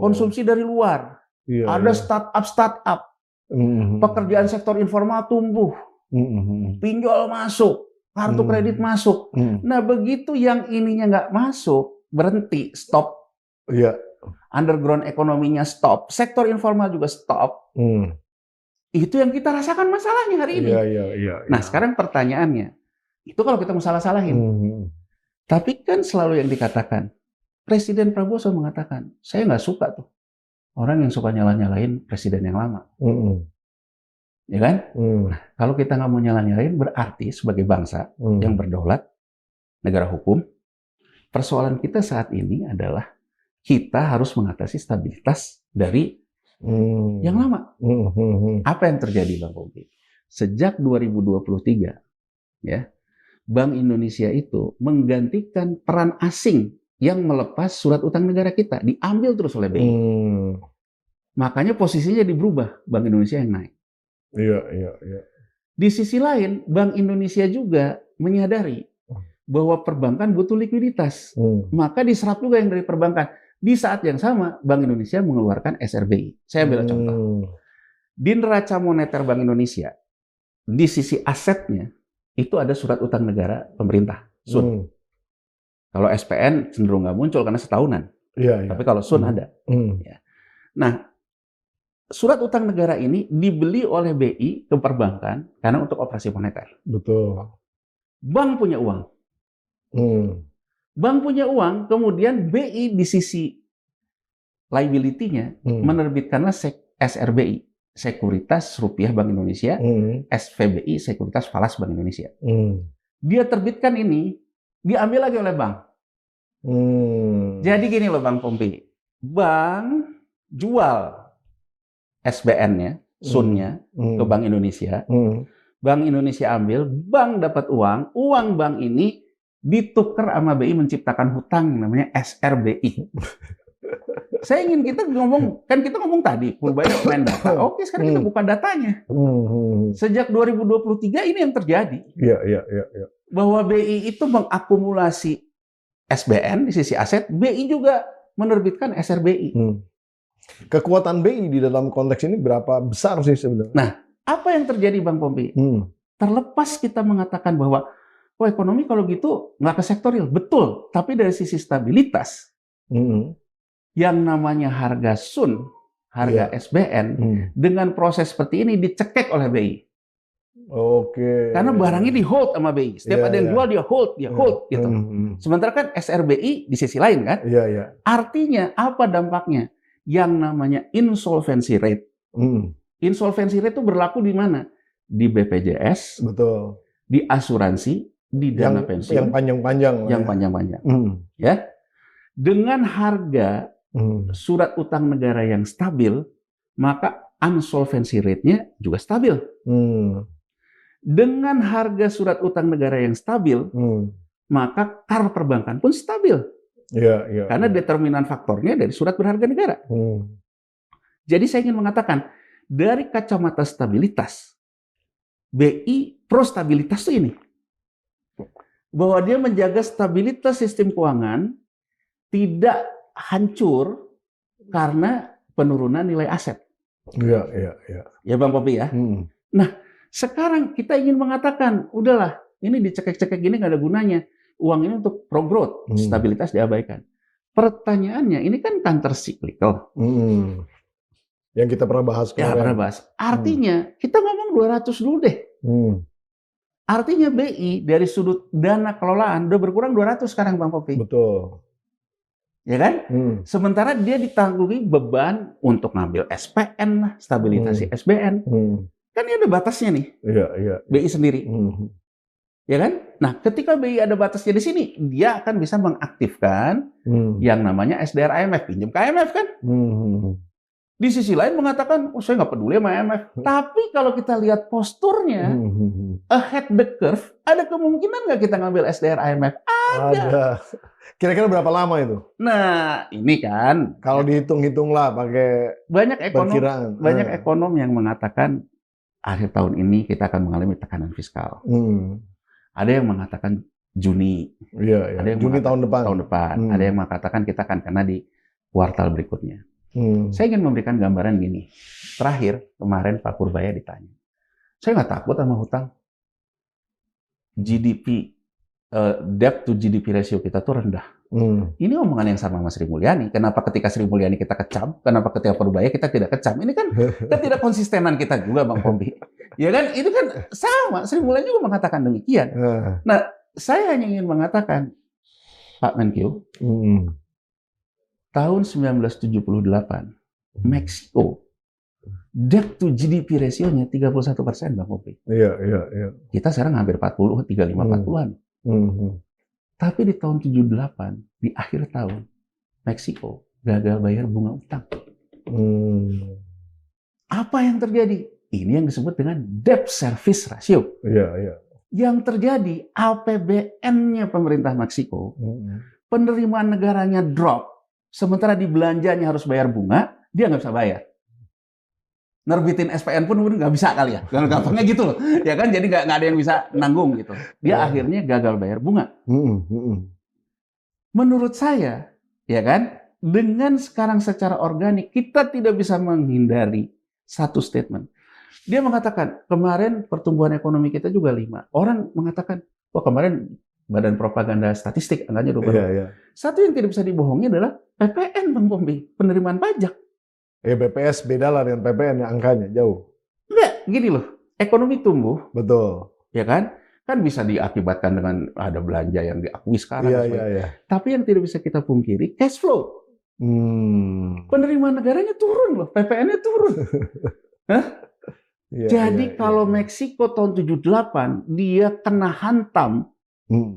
Konsumsi dari luar. Ada startup. Pekerjaan sektor informal tumbuh. Pinjol masuk. Kartu kredit masuk. Nah, begitu yang ininya nggak masuk, berhenti, stop. Iya. Underground ekonominya stop, sektor informal juga stop. Itu yang kita rasakan masalahnya hari ini. Iya. Nah, sekarang pertanyaannya, itu kalau kita mau salah-salahin. Tapi kan selalu yang dikatakan, Presiden Prabowo selalu mengatakan, saya nggak suka tuh orang yang suka nyalah-nyalahin presiden yang lama. Ya kan? Nah, kalau kita nggak mau nyalah-nyalahin, berarti sebagai bangsa yang berdaulat, negara hukum, persoalan kita saat ini adalah kita harus mengatasi stabilitas dari yang lama. Apa yang terjadi, Bang Pompi? Sejak 2023, ya, Bank Indonesia itu menggantikan peran asing yang melepas surat utang negara kita, diambil terus oleh BI. Makanya posisinya berubah, Bank Indonesia yang naik. Iya. Di sisi lain, Bank Indonesia juga menyadari bahwa perbankan butuh likuiditas. Maka diserap juga yang dari perbankan. Di saat yang sama, Bank Indonesia mengeluarkan SRBI. Saya ambil contoh. Di neraca moneter Bank Indonesia, di sisi asetnya, itu ada surat utang negara pemerintah, SUN. Kalau SPN cenderung nggak muncul karena setahunan. Tapi kalau SUN ada. Ya. Nah, surat utang negara ini dibeli oleh BI ke perbankan karena untuk operasi moneter. Betul. Bank punya uang. Bank punya uang, kemudian BI di sisi liability-nya menerbitkanlah SRBI, Sekuritas Rupiah Bank Indonesia, SVBI, Sekuritas Falas Bank Indonesia. Dia terbitkan ini, diambil lagi oleh bank. Jadi gini loh Bang Pompi, bank jual SBN-nya, SUN-nya ke Bank Indonesia, Bank Indonesia ambil, bank dapat uang bank ini ditukar sama BI menciptakan hutang namanya SRBI. Saya ingin kita ngomong tadi full bayar main data. Oke, sekarang kita buka datanya. Sejak 2023 ini yang terjadi. Iya. Bahwa BI itu mengakumulasi SBN di sisi aset, BI juga menerbitkan SRBI. Kekuatan BI di dalam konteks ini berapa besar sih sebenarnya? Nah, apa yang terjadi Bang Pompi? Terlepas kita mengatakan bahwa ekonomi kalau gitu nggak ke sektorial, betul. Tapi dari sisi stabilitas, yang namanya harga SUN, harga SBN, dengan proses seperti ini dicekek oleh BI. Karena barangnya di hold sama BI. Setiap ada yang jual dia hold gitu. Sementara kan SRBI di sisi lain kan. Artinya apa dampaknya? Yang namanya insolvency rate. Insolvency rate itu berlaku di mana? Di BPJS, betul. Di asuransi, di dana pensiun. Yang panjang-panjang. Yang panjang-panjang. Ya. Dengan harga surat utang negara yang stabil, maka insolvency rate-nya juga stabil. Dengan harga surat utang negara yang stabil, maka KAR perbankan pun stabil. Karena determinan faktornya dari surat berharga negara. Jadi saya ingin mengatakan, dari kacamata stabilitas, BI pro stabilitas itu ini. Bahwa dia menjaga stabilitas sistem keuangan tidak hancur karena penurunan nilai aset. Iya, iya, iya. Ya Bang Popi ya. Nah, sekarang kita ingin mengatakan, udahlah, ini dicekek-cekek gini nggak ada gunanya. Uang ini untuk pro growth, stabilitas diabaikan. Pertanyaannya, ini kan counter cyclical. Yang kita pernah bahas kemarin. Ya, pernah bahas. Artinya, kita ngomong 200 dulu deh. Artinya BI dari sudut dana kelolaan udah berkurang 200 sekarang Bang Popi. Betul. Ya kan? Sementara dia ditanggungi beban untuk ngambil SPN, stabilisasi SBN. Kan ini ada batasnya nih. Iya, iya. BI sendiri. Ya kan? Nah, ketika BI ada batasnya di sini, dia akan bisa mengaktifkan yang namanya SDR IMF, pinjam ke IMF kan? Di sisi lain mengatakan, oh saya nggak peduli sama IMF. Tapi kalau kita lihat posturnya, ahead the curve, ada kemungkinan nggak kita ngambil SDR IMF? Ada. Kira-kira berapa lama itu? Nah, ini kan. Kalau dihitung-hitung lah pakai banyak ekonom yang mengatakan akhir tahun ini kita akan mengalami tekanan fiskal. Ada yang mengatakan Juni. Iya, ada yang Juni tahun depan. Ada yang mengatakan kita akan kena di kuartal berikutnya. Saya ingin memberikan gambaran gini. Terakhir, kemarin Pak Purbaya ditanya. Saya nggak takut sama hutang. GDP, debt to GDP ratio kita tuh rendah. Ini omongan yang sama sama Sri Mulyani. Kenapa ketika Sri Mulyani kita kecam? Kenapa ketika Purbaya kita tidak kecam? Ini kan ketidakkonsistenan kita juga, Bang Pompi. Ya kan? Itu kan sama. Sri Mulyani juga mengatakan demikian. Nah, saya hanya ingin mengatakan, Pak Menkyu, tahun 1978, Meksiko, debt to GDP ratio-nya 31%, Bang Popi. Iya. Kita sekarang hampir 40, 35-40-an. Tapi di tahun 78, di akhir tahun, Meksiko gagal bayar bunga utang. Apa yang terjadi? Ini yang disebut dengan debt service ratio. Iya. Yang terjadi, APBN-nya pemerintah Meksiko, penerimaan negaranya drop, sementara di belanjanya harus bayar bunga, dia nggak bisa bayar. Nerbitin SPN pun nggak bisa kali ya. Gampangnya gitu loh. Ya kan, jadi nggak ada yang bisa nanggung gitu. Dia akhirnya gagal bayar bunga. Menurut saya, ya kan, dengan sekarang secara organik, kita tidak bisa menghindari satu statement. Dia mengatakan, kemarin pertumbuhan ekonomi kita juga 5. Orang mengatakan, wah kemarin Badan Propaganda Statistik angkanya 20. Satu yang tidak bisa dibohongi adalah PPN, Bang Pompi, penerimaan pajak. BPS beda lah dengan PPN ya, angkanya jauh. Enggak, gini loh, ekonomi tumbuh. Betul. Ya kan? Kan bisa diakibatkan dengan ada belanja yang diakui sekarang. Iya. Tapi yang tidak bisa kita pungkiri, cash flow. Penerimaan negaranya turun loh, PPN-nya turun. Jadi kalau Meksiko tahun 78, dia kena hantam,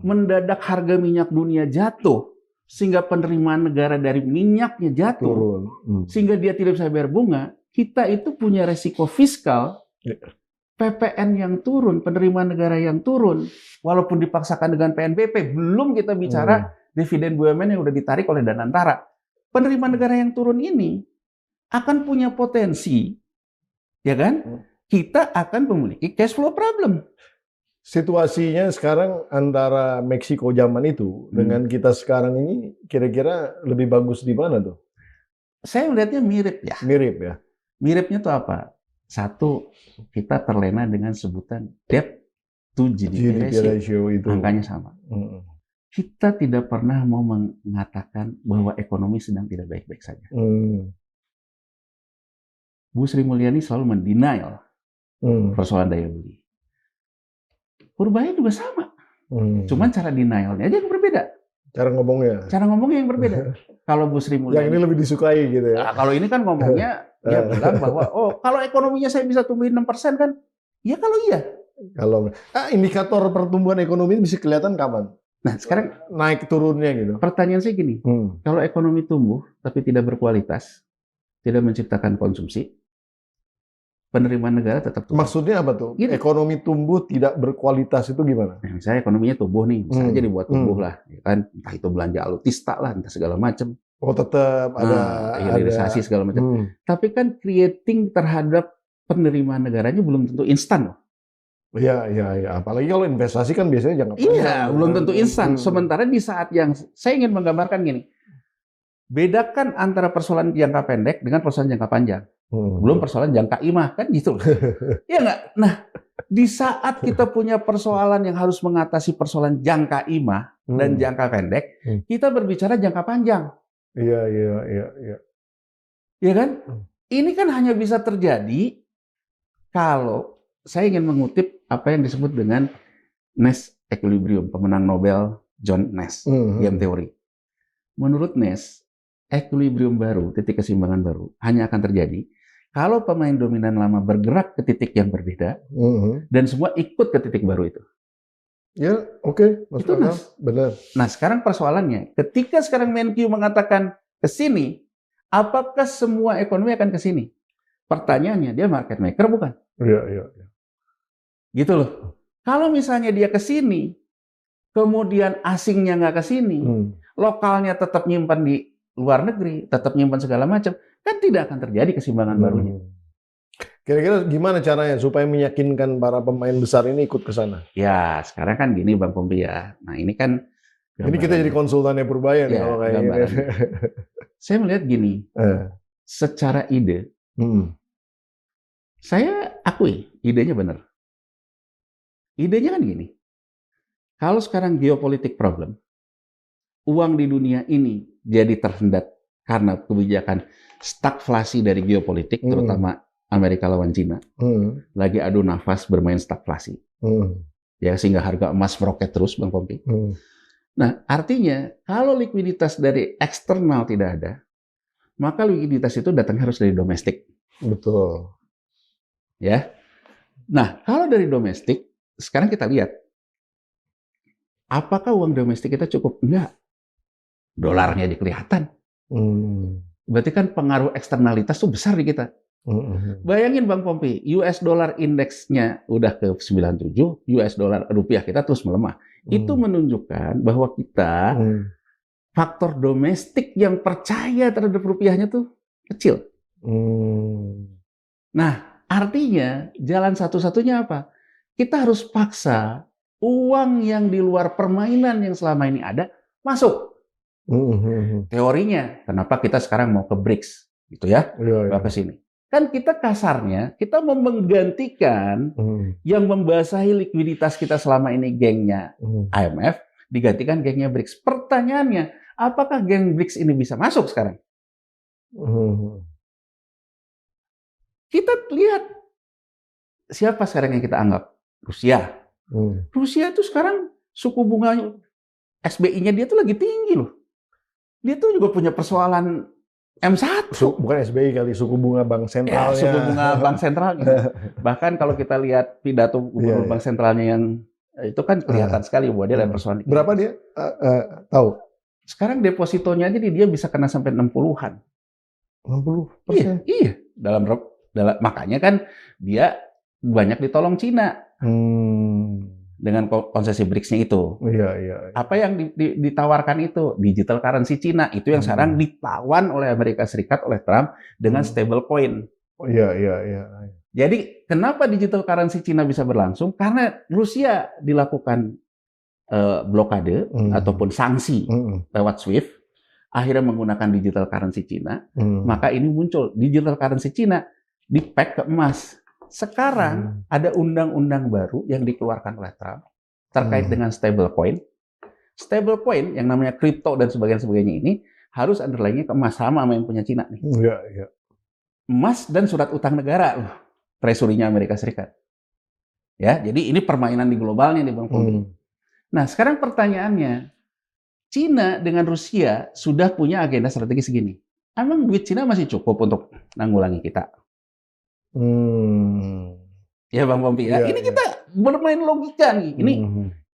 mendadak harga minyak dunia jatuh, sehingga penerimaan negara dari minyaknya jatuh, sehingga dia tidak bisa bayar bunga, kita itu punya resiko fiskal, PPN yang turun, penerimaan negara yang turun, walaupun dipaksakan dengan PNBP, belum kita bicara dividen BUMN yang udah ditarik oleh Danantara. Penerimaan negara yang turun ini akan punya potensi, ya kan? Kita akan memiliki cash flow problem. Situasinya sekarang antara Meksiko zaman itu dengan kita sekarang ini kira-kira lebih bagus di mana tuh? Saya melihatnya mirip ya. Mirip ya. Miripnya tuh apa? Satu, kita terlena dengan sebutan debt to GDP ratio itu. Angkanya sama. Kita tidak pernah mau mengatakan bahwa ekonomi sedang tidak baik-baik saja. Bu Sri Mulyani selalu mendenial persoalan daya beli. Purbaya juga sama. Cuman cara denialnya aja yang berbeda. Cara ngomongnya yang berbeda. Kalau Bu Sri Mulyani, yang ini lebih disukai gitu ya. Nah, kalau ini kan ngomongnya dia bilang bahwa kalau ekonominya saya bisa tumbuhin 6% kan? Ya kalau iya. Kalau indikator pertumbuhan ekonomi bisa kelihatan kapan? Nah, sekarang naik turunnya gitu. Pertanyaan saya gini, kalau ekonomi tumbuh tapi tidak berkualitas, tidak menciptakan konsumsi, penerimaan negara tetap tumbuh. Maksudnya apa tuh? Gini. Ekonomi tumbuh tidak berkualitas itu gimana? Nah, misalnya ekonominya tumbuh nih, bisa aja dibuat tumbuh lah, ya kan? Entah itu belanja alutista lah, entah segala macam. Oh, tetap ada hilirisasi segala macam. Tapi kan creating terhadap penerimaan negaranya belum tentu instan loh. Iya. Apalagi kalau investasi kan biasanya jangka panjang. Iya, belum tentu instan. Sementara di saat yang saya ingin menggambarkan gini, bedakan antara persoalan jangka pendek dengan persoalan jangka panjang. Belum persoalan jangka imah, kan gitu. Ya nggak? Nah, di saat kita punya persoalan yang harus mengatasi persoalan jangka imah dan jangka pendek, kita berbicara jangka panjang. Iya. Ya kan? Ini kan hanya bisa terjadi kalau saya ingin mengutip apa yang disebut dengan Nash equilibrium, pemenang Nobel John Nash, game teori. Menurut Nash, equilibrium baru, titik keseimbangan baru, hanya akan terjadi kalau pemain dominan lama bergerak ke titik yang berbeda dan semua ikut ke titik baru itu. Ya, oke. Itu Nas. Benar. Nah, sekarang persoalannya, ketika sekarang Menkyu mengatakan ke sini, apakah semua ekonomi akan ke sini? Pertanyaannya, dia market maker bukan? Iya. Gitu loh. Kalau misalnya dia ke sini, kemudian asingnya nggak ke sini, lokalnya tetap nyimpan di luar negeri, tetap nyimpan segala macam, kan tidak akan terjadi keseimbangan barunya. Kira-kira gimana caranya supaya meyakinkan para pemain besar ini ikut ke sana? Ya, sekarang kan gini Bang Pompi ya. Nah, ini kan ini kita jadi konsultannya Purbaya nih kalau kayak gini. Saya melihat gini, secara ide, saya akui idenya benar. Idenya kan gini, kalau sekarang geopolitik problem, uang di dunia ini jadi tersendat karena kebijakan stagflasi dari geopolitik, terutama Amerika lawan Cina, lagi adu nafas bermain stagflasi. Ya, sehingga harga emas meroket terus, Bang Pompi. Nah, artinya kalau likuiditas dari eksternal tidak ada, maka likuiditas itu datangnya harus dari domestik. Betul. Ya. Nah, kalau dari domestik, sekarang kita lihat, apakah uang domestik kita cukup? Enggak. Dolarnya aja kelihatan. Berarti kan pengaruh eksternalitas itu besar di kita. Bayangin Bang Pompi, US dollar indeksnya udah ke 97, US dollar rupiah kita terus melemah. Itu menunjukkan bahwa kita faktor domestik yang percaya terhadap rupiahnya tuh kecil. Nah, artinya jalan satu-satunya apa? Kita harus paksa uang yang di luar permainan yang selama ini ada masuk. Teorinya, kenapa kita sekarang mau ke BRICS, gitu ya? Ke sini. Kan kita kasarnya, kita mau menggantikan yang membasahi likuiditas kita selama ini gengnya IMF, digantikan gengnya BRICS. Pertanyaannya, apakah geng BRICS ini bisa masuk sekarang? Kita lihat, siapa sekarang yang kita anggap? Rusia. Rusia itu sekarang suku bunga SBI-nya dia tuh lagi tinggi loh. Dia tuh juga punya persoalan M1. Bukan SBI kali, suku bunga bank sentralnya. Ya, suku bunga bank sentralnya. Bahkan kalau kita lihat pidato gubernur bank sentralnya yang itu kan kelihatan sekali bahwa dia ada persoalan. Berapa dia? Tahu? Sekarang depositonya aja dia bisa kena sampai 60-an. 60%? Iya. Makanya kan dia banyak ditolong Cina. Dengan konsesi BRICS-nya itu. Iya. Apa yang ditawarkan itu? Digital currency Cina. Itu yang sekarang ditawan oleh Amerika Serikat, oleh Trump, dengan stable coin. Iya. Jadi, kenapa digital currency Cina bisa berlangsung? Karena Rusia dilakukan blokade ataupun sanksi lewat SWIFT, akhirnya menggunakan digital currency Cina, maka ini muncul digital currency Cina di-pack ke emas. Sekarang ada undang-undang baru yang dikeluarkan oleh Trump terkait dengan stablecoin. Stablecoin yang namanya kripto dan sebagainya ini harus underlying-nya ke emas, sama yang punya Cina nih. Iya. Emas dan surat utang negara, treasury-nya Amerika Serikat. Ya, jadi ini permainan di globalnya nih Bang Pompi. Nah, sekarang pertanyaannya, Cina dengan Rusia sudah punya agenda strategis segini. Emang duit Cina masih cukup untuk nanggulangi kita? Ya Bang Pompi ya. Ini kita bermain logika nih.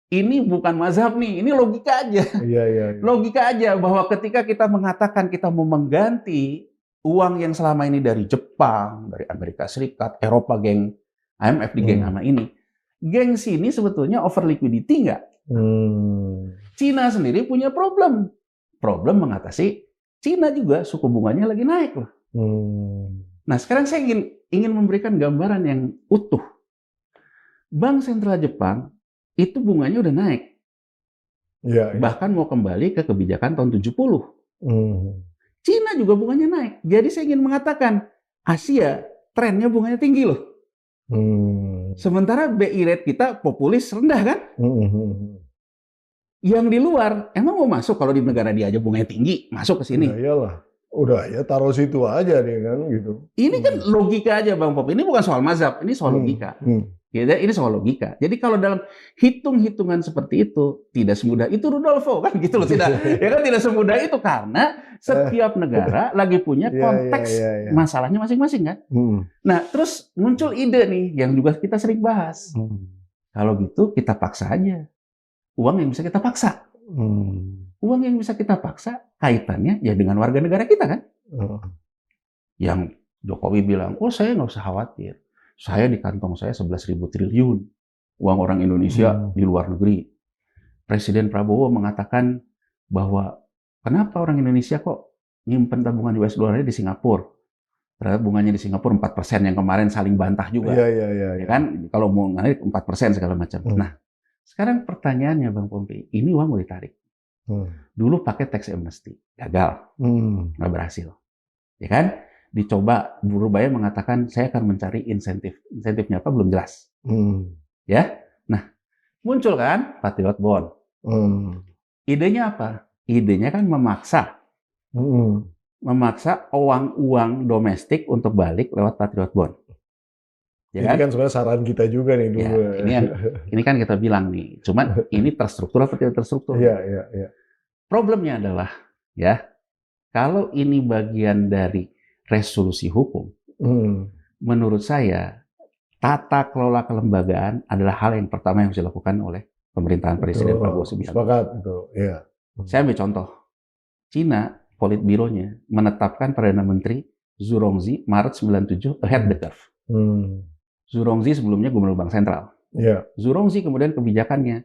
Ini bukan mazhab nih, ini logika aja. Iya. Logika aja bahwa ketika kita mengatakan kita mau mengganti uang yang selama ini dari Jepang, dari Amerika Serikat, Eropa geng IMF di geng sama ini. Geng sini sebetulnya over liquidity nggak? Cina sendiri punya problem. Problem mengatasi Cina juga suku bunganya lagi naik loh. Nah, sekarang saya ingin memberikan gambaran yang utuh. Bank Sentral Jepang itu bunganya udah naik. Iya. Bahkan mau kembali ke kebijakan tahun 70. Cina juga bunganya naik. Jadi saya ingin mengatakan, Asia trennya bunganya tinggi loh. Sementara BI rate kita populis rendah kan? Yang di luar emang mau masuk kalau di negara dia aja bunganya tinggi, masuk ke sini. Ya iyalah. Udah ya taruh situ aja deh kan gitu. Ini kan logika aja Bang Pop. Ini bukan soal mazhab, ini soal logika. Ini soal logika. Jadi kalau dalam hitung-hitungan seperti itu tidak semudah itu Rudolfo kan gitu loh, tidak ya kan, tidak semudah itu karena setiap negara lagi punya konteks masalahnya masing-masing kan. Nah, terus muncul ide nih yang juga kita sering bahas. Kalau gitu kita paksa aja. Uang yang bisa kita paksa. Uang yang bisa kita paksa kaitannya ya dengan warga negara kita kan. Yang Jokowi bilang, "Oh, saya nggak usah khawatir. Saya di kantong saya 11.000 triliun uang orang Indonesia di luar negeri." Presiden Prabowo mengatakan bahwa kenapa orang Indonesia kok nyimpen tabungan US dollarnya di Singapura? Ternyata bunganya di Singapura 4% yang kemarin saling bantah juga. Ya kan? Kalau mau naik 4% segala macam. Nah, sekarang pertanyaannya Bang Pompi, ini uang mau ditarik. Dulu pakai tax amnesty, gagal, nggak berhasil. Ya kan? Dicoba, Burubaya mengatakan saya akan mencari insentif. Insentifnya apa belum jelas. Ya, nah muncul kan Patriot Bond. Idenya apa? Idenya kan memaksa uang domestik untuk balik lewat Patriot Bond. Ya ini kan sebenarnya saran kita juga nih dulu. Ya, ini kan kita bilang nih, cuman ini terstruktur atau tidak terstruktur? Iya. Problemnya adalah ya kalau ini bagian dari resolusi hukum, menurut saya tata kelola kelembagaan adalah hal yang pertama yang harus dilakukan oleh pemerintahan Presiden Prabowo Subianto. Sepakat, betul. Ya. Saya ambil contoh, Cina Politbironya menetapkan Perdana Menteri Zhu Rongji Maret 97 ahead the curve. Zhu Rongji sebelumnya Gubernur Bank Sentral. Zhu Rongji kemudian kebijakannya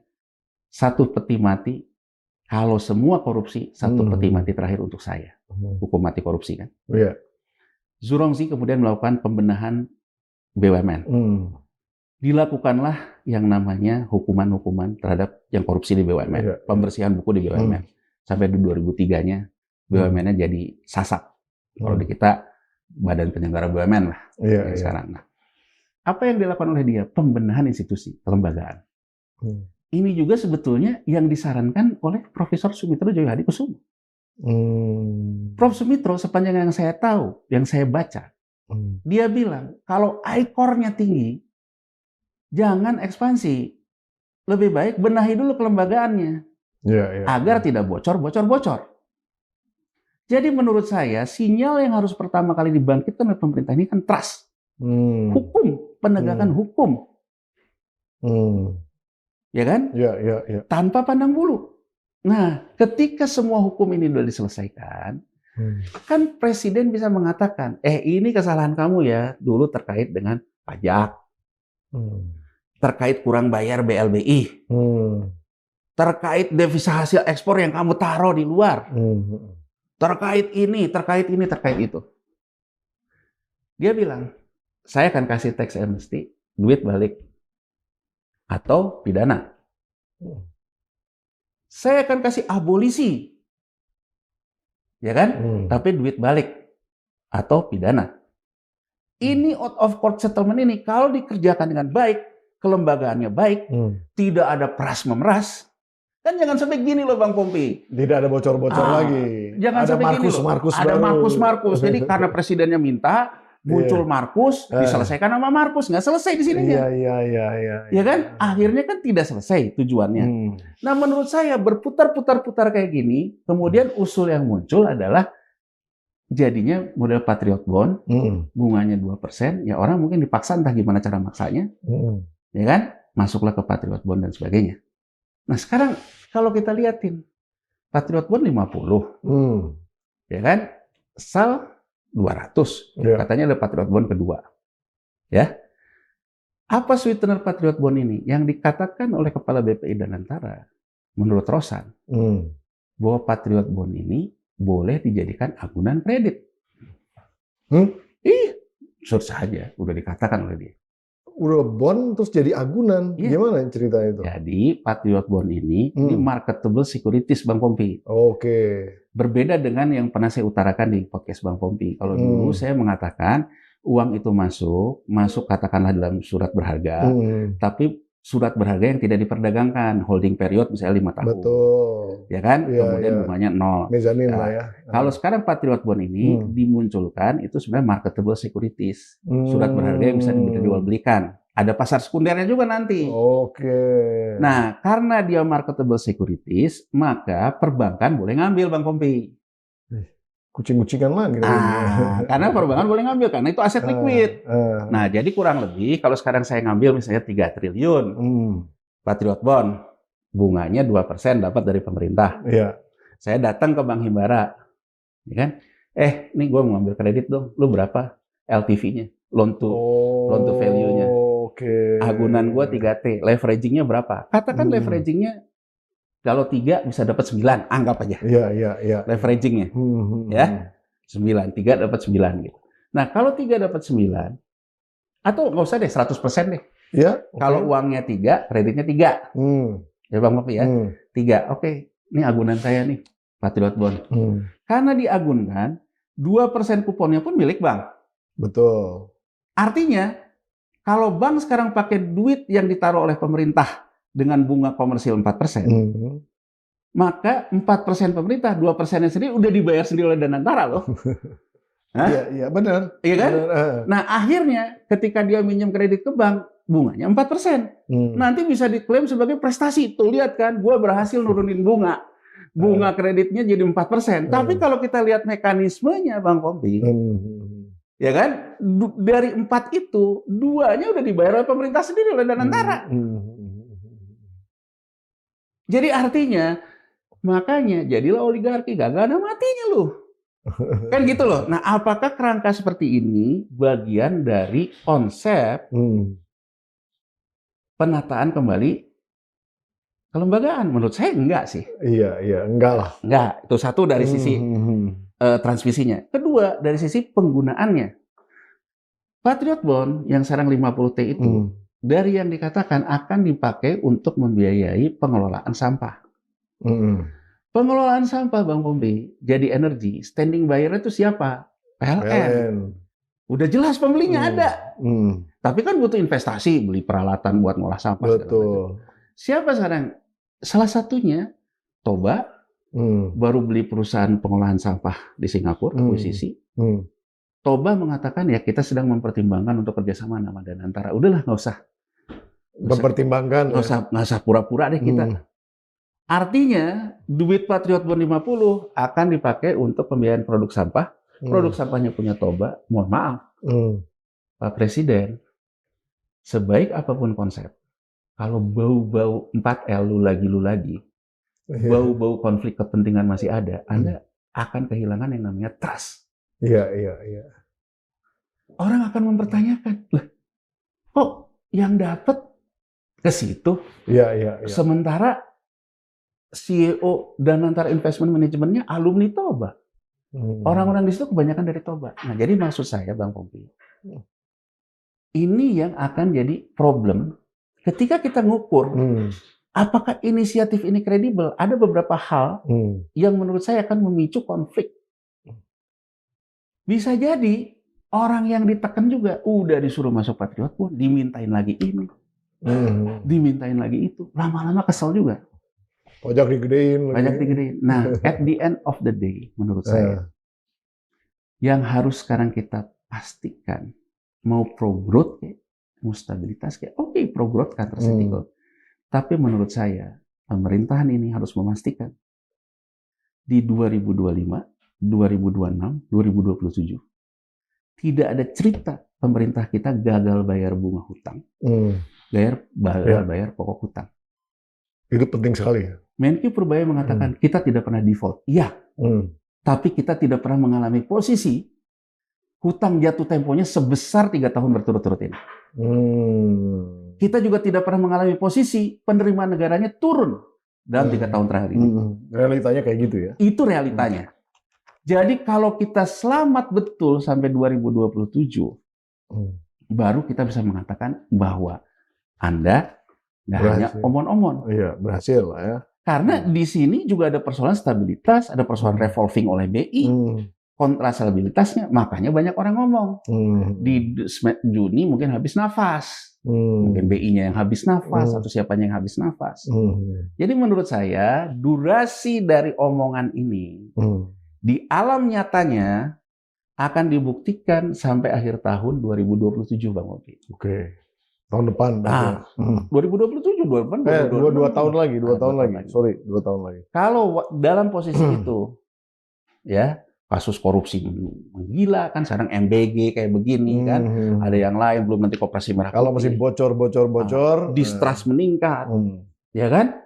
satu peti mati. Kalau semua korupsi, satu peti mati terakhir untuk saya. Hukum mati korupsi kan. Zhu Rongji kemudian melakukan pembenahan BUMN. Dilakukanlah yang namanya hukuman-hukuman terhadap yang korupsi di BUMN. Pembersihan buku di BUMN. Sampai di 2003-nya BUMN-nya jadi SASAP. Kalau di kita Badan Penyelenggara BUMN lah. Sekarang. Nah, apa yang dilakukan oleh dia? Pembenahan institusi, kelembagaan. Ini juga sebetulnya yang disarankan oleh Profesor Sumitro Joyohadikusumo. Prof. Sumitro sepanjang yang saya tahu, yang saya baca, dia bilang kalau ICOR-nya tinggi, jangan ekspansi. Lebih baik benahi dulu kelembagaannya, agar tidak bocor. Jadi menurut saya, sinyal yang harus pertama kali dibangkitkan oleh pemerintah ini kan trust. Hukum, penegakan hukum. Ya kan? Tanpa pandang bulu. Nah, ketika semua hukum ini sudah diselesaikan, kan Presiden bisa mengatakan, ini kesalahan kamu ya, dulu terkait dengan pajak, terkait kurang bayar BLBI, terkait devisa hasil ekspor yang kamu taruh di luar, terkait ini, terkait itu. Dia bilang, saya akan kasih tax amnesty, duit balik. Atau pidana. Saya akan kasih abolisi. Ya kan? Tapi duit balik. Atau pidana. Ini out of court settlement ini, kalau dikerjakan dengan baik, kelembagaannya baik, tidak ada peras-memeras, kan jangan sampai gini loh Bang Pompi. Tidak ada bocor-bocor lagi. Jangan ada sampai gini loh. Ada Markus. Jadi karena presidennya minta, muncul Markus, diselesaikan sama Markus, nggak selesai di sininya. Ya kan? Akhirnya kan tidak selesai tujuannya. Nah, menurut saya berputar-putar kayak gini, kemudian usul yang muncul adalah jadinya model Patriot Bond, bunganya 2%, ya orang mungkin dipaksa entah gimana cara maksanya, ya kan? Masuklah ke Patriot Bond dan sebagainya. Nah, sekarang kalau kita liatin, Patriot Bond 50, ya kan? SAL 200, katanya ada Patriot Bond kedua. Ya, apa sweetener Patriot Bond ini? Yang dikatakan oleh Kepala BPI dan Antara, menurut Rosan, bahwa Patriot Bond ini boleh dijadikan agunan kredit. Search saja, udah dikatakan oleh dia. Udah bond terus jadi agunan, gimana cerita itu? Jadi Patriot Bond ini marketable securities Bang Pompi. Berbeda dengan yang pernah saya utarakan di podcast Bang Pompi. Kalau dulu saya mengatakan uang itu masuk katakanlah dalam surat berharga, tapi surat berharga yang tidak diperdagangkan, holding period misalnya 5 tahun. Betul. Ya kan? Ya, kemudian bunganya 0. Mezanin lah ya. Kalau sekarang Patriot Bond ini dimunculkan, itu sebenarnya marketable securities. Surat berharga yang bisa dijual belikan. Ada pasar sekundernya juga nanti. Oke. Nah, karena dia marketable securities, maka perbankan boleh ngambil, Bang Kompi. Kucing-kucingan lagi. Karena perbankan boleh ngambil, karena itu aset liquid. Nah, jadi kurang lebih, kalau sekarang saya ngambil misalnya 3 triliun, Patriot Bond, bunganya 2% dapat dari pemerintah. Iya. Saya datang ke Bank Himbara, ya kan? Ini gue mau ngambil kredit dong, lu berapa LTV-nya, loan to value-nya. Oke. Agunan gue 3T, leveraging-nya berapa? Katakan leveraging-nya kalau 3 bisa dapat 9, anggap aja. Iya. Leveraging-nya. Ya. 9, 3 dapat 9 gitu. Nah, kalau 3 dapat 9, atau nggak usah deh 100% deh. Ya, Kalau uangnya 3, kreditnya 3. Ya Bang Papi ya. 3. Oke, ini agunan saya nih, Patriot Bond. Karena diagunkan, 2% kuponnya pun milik bank. Betul. Artinya, kalau bank sekarang pakai duit yang ditaruh oleh pemerintah dengan bunga komersil 4%, maka 4% pemerintah, 2%-nya sendiri udah dibayar sendiri oleh Danantara loh. Iya, benar. Iya kan? Nah, akhirnya ketika dia minjem kredit ke bank, bunganya 4%. Nanti bisa diklaim sebagai prestasi. Tuh, lihat kan, gue berhasil nurunin bunga. Bunga kreditnya jadi 4%. Tapi kalau kita lihat mekanismenya, Bang Kompi, ya kan, dari 4 itu, 2-nya udah dibayar oleh pemerintah sendiri, oleh Danantara. Jadi artinya, makanya jadilah oligarki, gak ada matinya loh. Kan gitu loh. Nah, apakah kerangka seperti ini bagian dari konsep penataan kembali kelembagaan? Menurut saya enggak sih. Iya, enggak lah. Enggak. Itu satu dari sisi transmisinya. Kedua, dari sisi penggunaannya. Patriot Bond yang sekarang 50T itu, dari yang dikatakan akan dipakai untuk membiayai pengelolaan sampah. Pengelolaan sampah, Bang Pompi, jadi energi. Standing buyer itu siapa? PLN. Udah jelas pembelinya ada. Tapi kan butuh investasi, beli peralatan buat ngolah sampah. Betul. Siapa sekarang? Salah satunya Toba, baru beli perusahaan pengolahan sampah di Singapura, akuisisi. Toba mengatakan ya kita sedang mempertimbangkan untuk kerjasama sama Danantara. Udahlah, nggak usah. Mempertimbangkan. Nggak usah pura-pura deh kita. Artinya, duit Patriot Bond 50 akan dipakai untuk pembiayaan produk sampah. Produk sampahnya punya Toba. Mohon maaf, Pak Presiden, sebaik apapun konsep, kalau bau-bau 4L lu lagi, bau-bau konflik kepentingan masih ada, Anda akan kehilangan yang namanya trust. Iya. Orang akan mempertanyakan, lah, kok yang dapat ke situ? Iya. Sementara CEO Danantara Investment Management-nya alumni Toba. Orang-orang di situ kebanyakan dari Toba. Nah, jadi maksud saya, Bang Pompi, ini yang akan jadi problem ketika kita ngukur apakah inisiatif ini kredibel. Ada beberapa hal yang menurut saya akan memicu konflik. Bisa jadi orang yang ditekan juga udah disuruh masuk Patriot pun dimintain lagi ini, dimintain lagi itu. Lama-lama kesel juga. Pajak digedein. Nah, at the end of the day, menurut saya, yang harus sekarang kita pastikan, mau pro-growth, mau stabilitas, oke, pro-growth counter-cyclical. Tapi menurut saya, pemerintahan ini harus memastikan di 2025, 2026, 2027, tidak ada cerita pemerintah kita gagal bayar bunga hutang, gagal bayar pokok hutang. Itu penting sekali ya. Menkyu Purbaya mengatakan kita tidak pernah default. Iya. Tapi kita tidak pernah mengalami posisi hutang jatuh temponya sebesar 3 tahun berturut-turut ini. Kita juga tidak pernah mengalami posisi penerimaan negaranya turun dalam 3 tahun terakhir ini. Realitanya kayak gitu ya? Itu realitanya. Jadi kalau kita selamat betul sampai 2027, baru kita bisa mengatakan bahwa Anda nggak hanya omon-omon. Iya, berhasil lah ya. Karena di sini juga ada persoalan stabilitas, ada persoalan revolving oleh BI, kontrastabilitasnya, makanya banyak orang ngomong. Di Juni mungkin habis nafas. Mungkin BI-nya yang habis nafas, atau siapanya yang habis nafas. Jadi menurut saya, durasi dari omongan ini, di alam nyatanya, akan dibuktikan sampai akhir tahun 2027, Bang Oki. Oke. Tahun depan. 2027, 2 tahun lagi. 2 tahun lagi. Sorry, 2 tahun lagi. Kalau dalam posisi itu, ya, kasus korupsi menggila kan, sekarang MBG kayak begini kan, ada yang lain, belum nanti Koperasi Merah Putih. Kalau masih bocor, distrust meningkat, ya kan?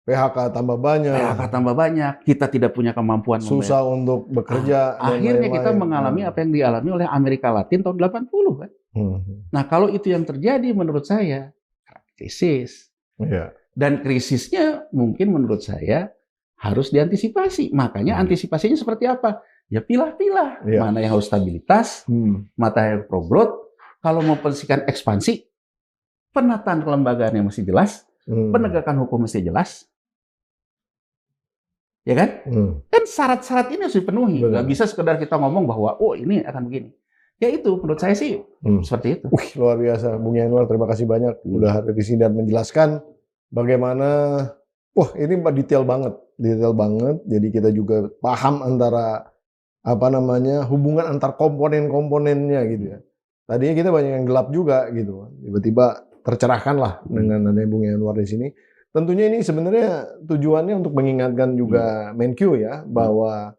PHK tambah banyak, kita tidak punya kemampuan, susah untuk bekerja. Akhirnya kita mengalami apa yang dialami oleh Amerika Latin tahun 80 kan. Nah, kalau itu yang terjadi menurut saya, krisis. Dan krisisnya mungkin menurut saya harus diantisipasi. Makanya antisipasinya seperti apa? Ya pilah-pilah. Mana yang harus stabilitas, mana yang pro growth. Kalau mau posisikan ekspansi, penataan kelembagaan yang mesti jelas, penegakan hukum mesti jelas. Ya kan? Kan syarat-syarat ini harus dipenuhi. Nggak bisa sekedar kita ngomong bahwa, oh ini akan begini. Ya itu, menurut saya sih seperti itu. Luar biasa. Bung Yanuar, terima kasih banyak udah hadir di sini dan menjelaskan bagaimana, ini detail banget. Jadi kita juga paham antara hubungan antar komponen-komponennya gitu ya. Tadinya kita banyak yang gelap juga gitu. Tiba-tiba tercerahkan lah dengan adanya Bung Yanuar di sini. Tentunya ini sebenarnya tujuannya untuk mengingatkan juga Menkyu ya, bahwa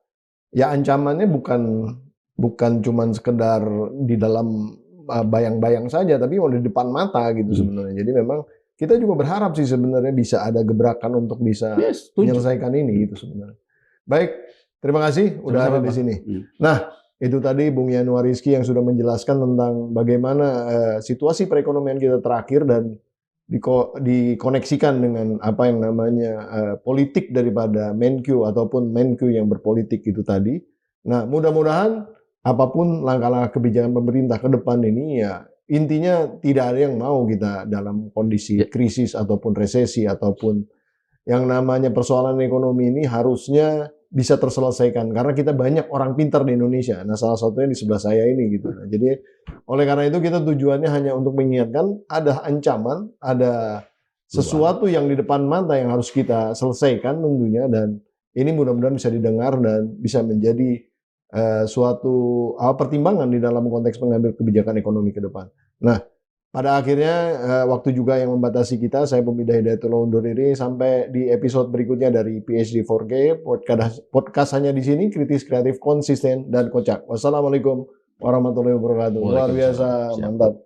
ya ancamannya bukan cuman sekedar di dalam bayang-bayang saja, tapi mau di depan mata gitu sebenarnya. Jadi memang kita juga berharap sih sebenarnya bisa ada gebrakan untuk bisa menyelesaikan ini gitu sebenarnya. Baik, terima kasih udah ada di sini. Nah, itu tadi Bung Yanuar Rizky yang sudah menjelaskan tentang bagaimana situasi perekonomian kita terakhir dan dikoneksikan dengan apa yang namanya politik daripada Menkyu ataupun Menkyu yang berpolitik itu tadi. Nah, mudah-mudahan apapun langkah-langkah kebijakan pemerintah ke depan ini, ya intinya tidak ada yang mau kita dalam kondisi krisis ataupun resesi ataupun yang namanya persoalan ekonomi ini harusnya bisa terselesaikan karena kita banyak orang pintar di Indonesia. Nah, salah satunya di sebelah saya ini gitu. Nah, jadi oleh karena itu kita tujuannya hanya untuk mengingatkan ada ancaman, ada sesuatu yang di depan mata yang harus kita selesaikan tentunya, dan ini mudah-mudahan bisa didengar dan bisa menjadi suatu pertimbangan di dalam konteks mengambil kebijakan ekonomi ke depan. Nah, pada akhirnya waktu juga yang membatasi kita, saya Pemuda Hidayatullah undur diri sampai di episode berikutnya dari PhD 4K podcast hanya di sini, kritis, kreatif, konsisten dan kocak. Wassalamualaikum warahmatullahi wabarakatuh. Luar biasa, mantap.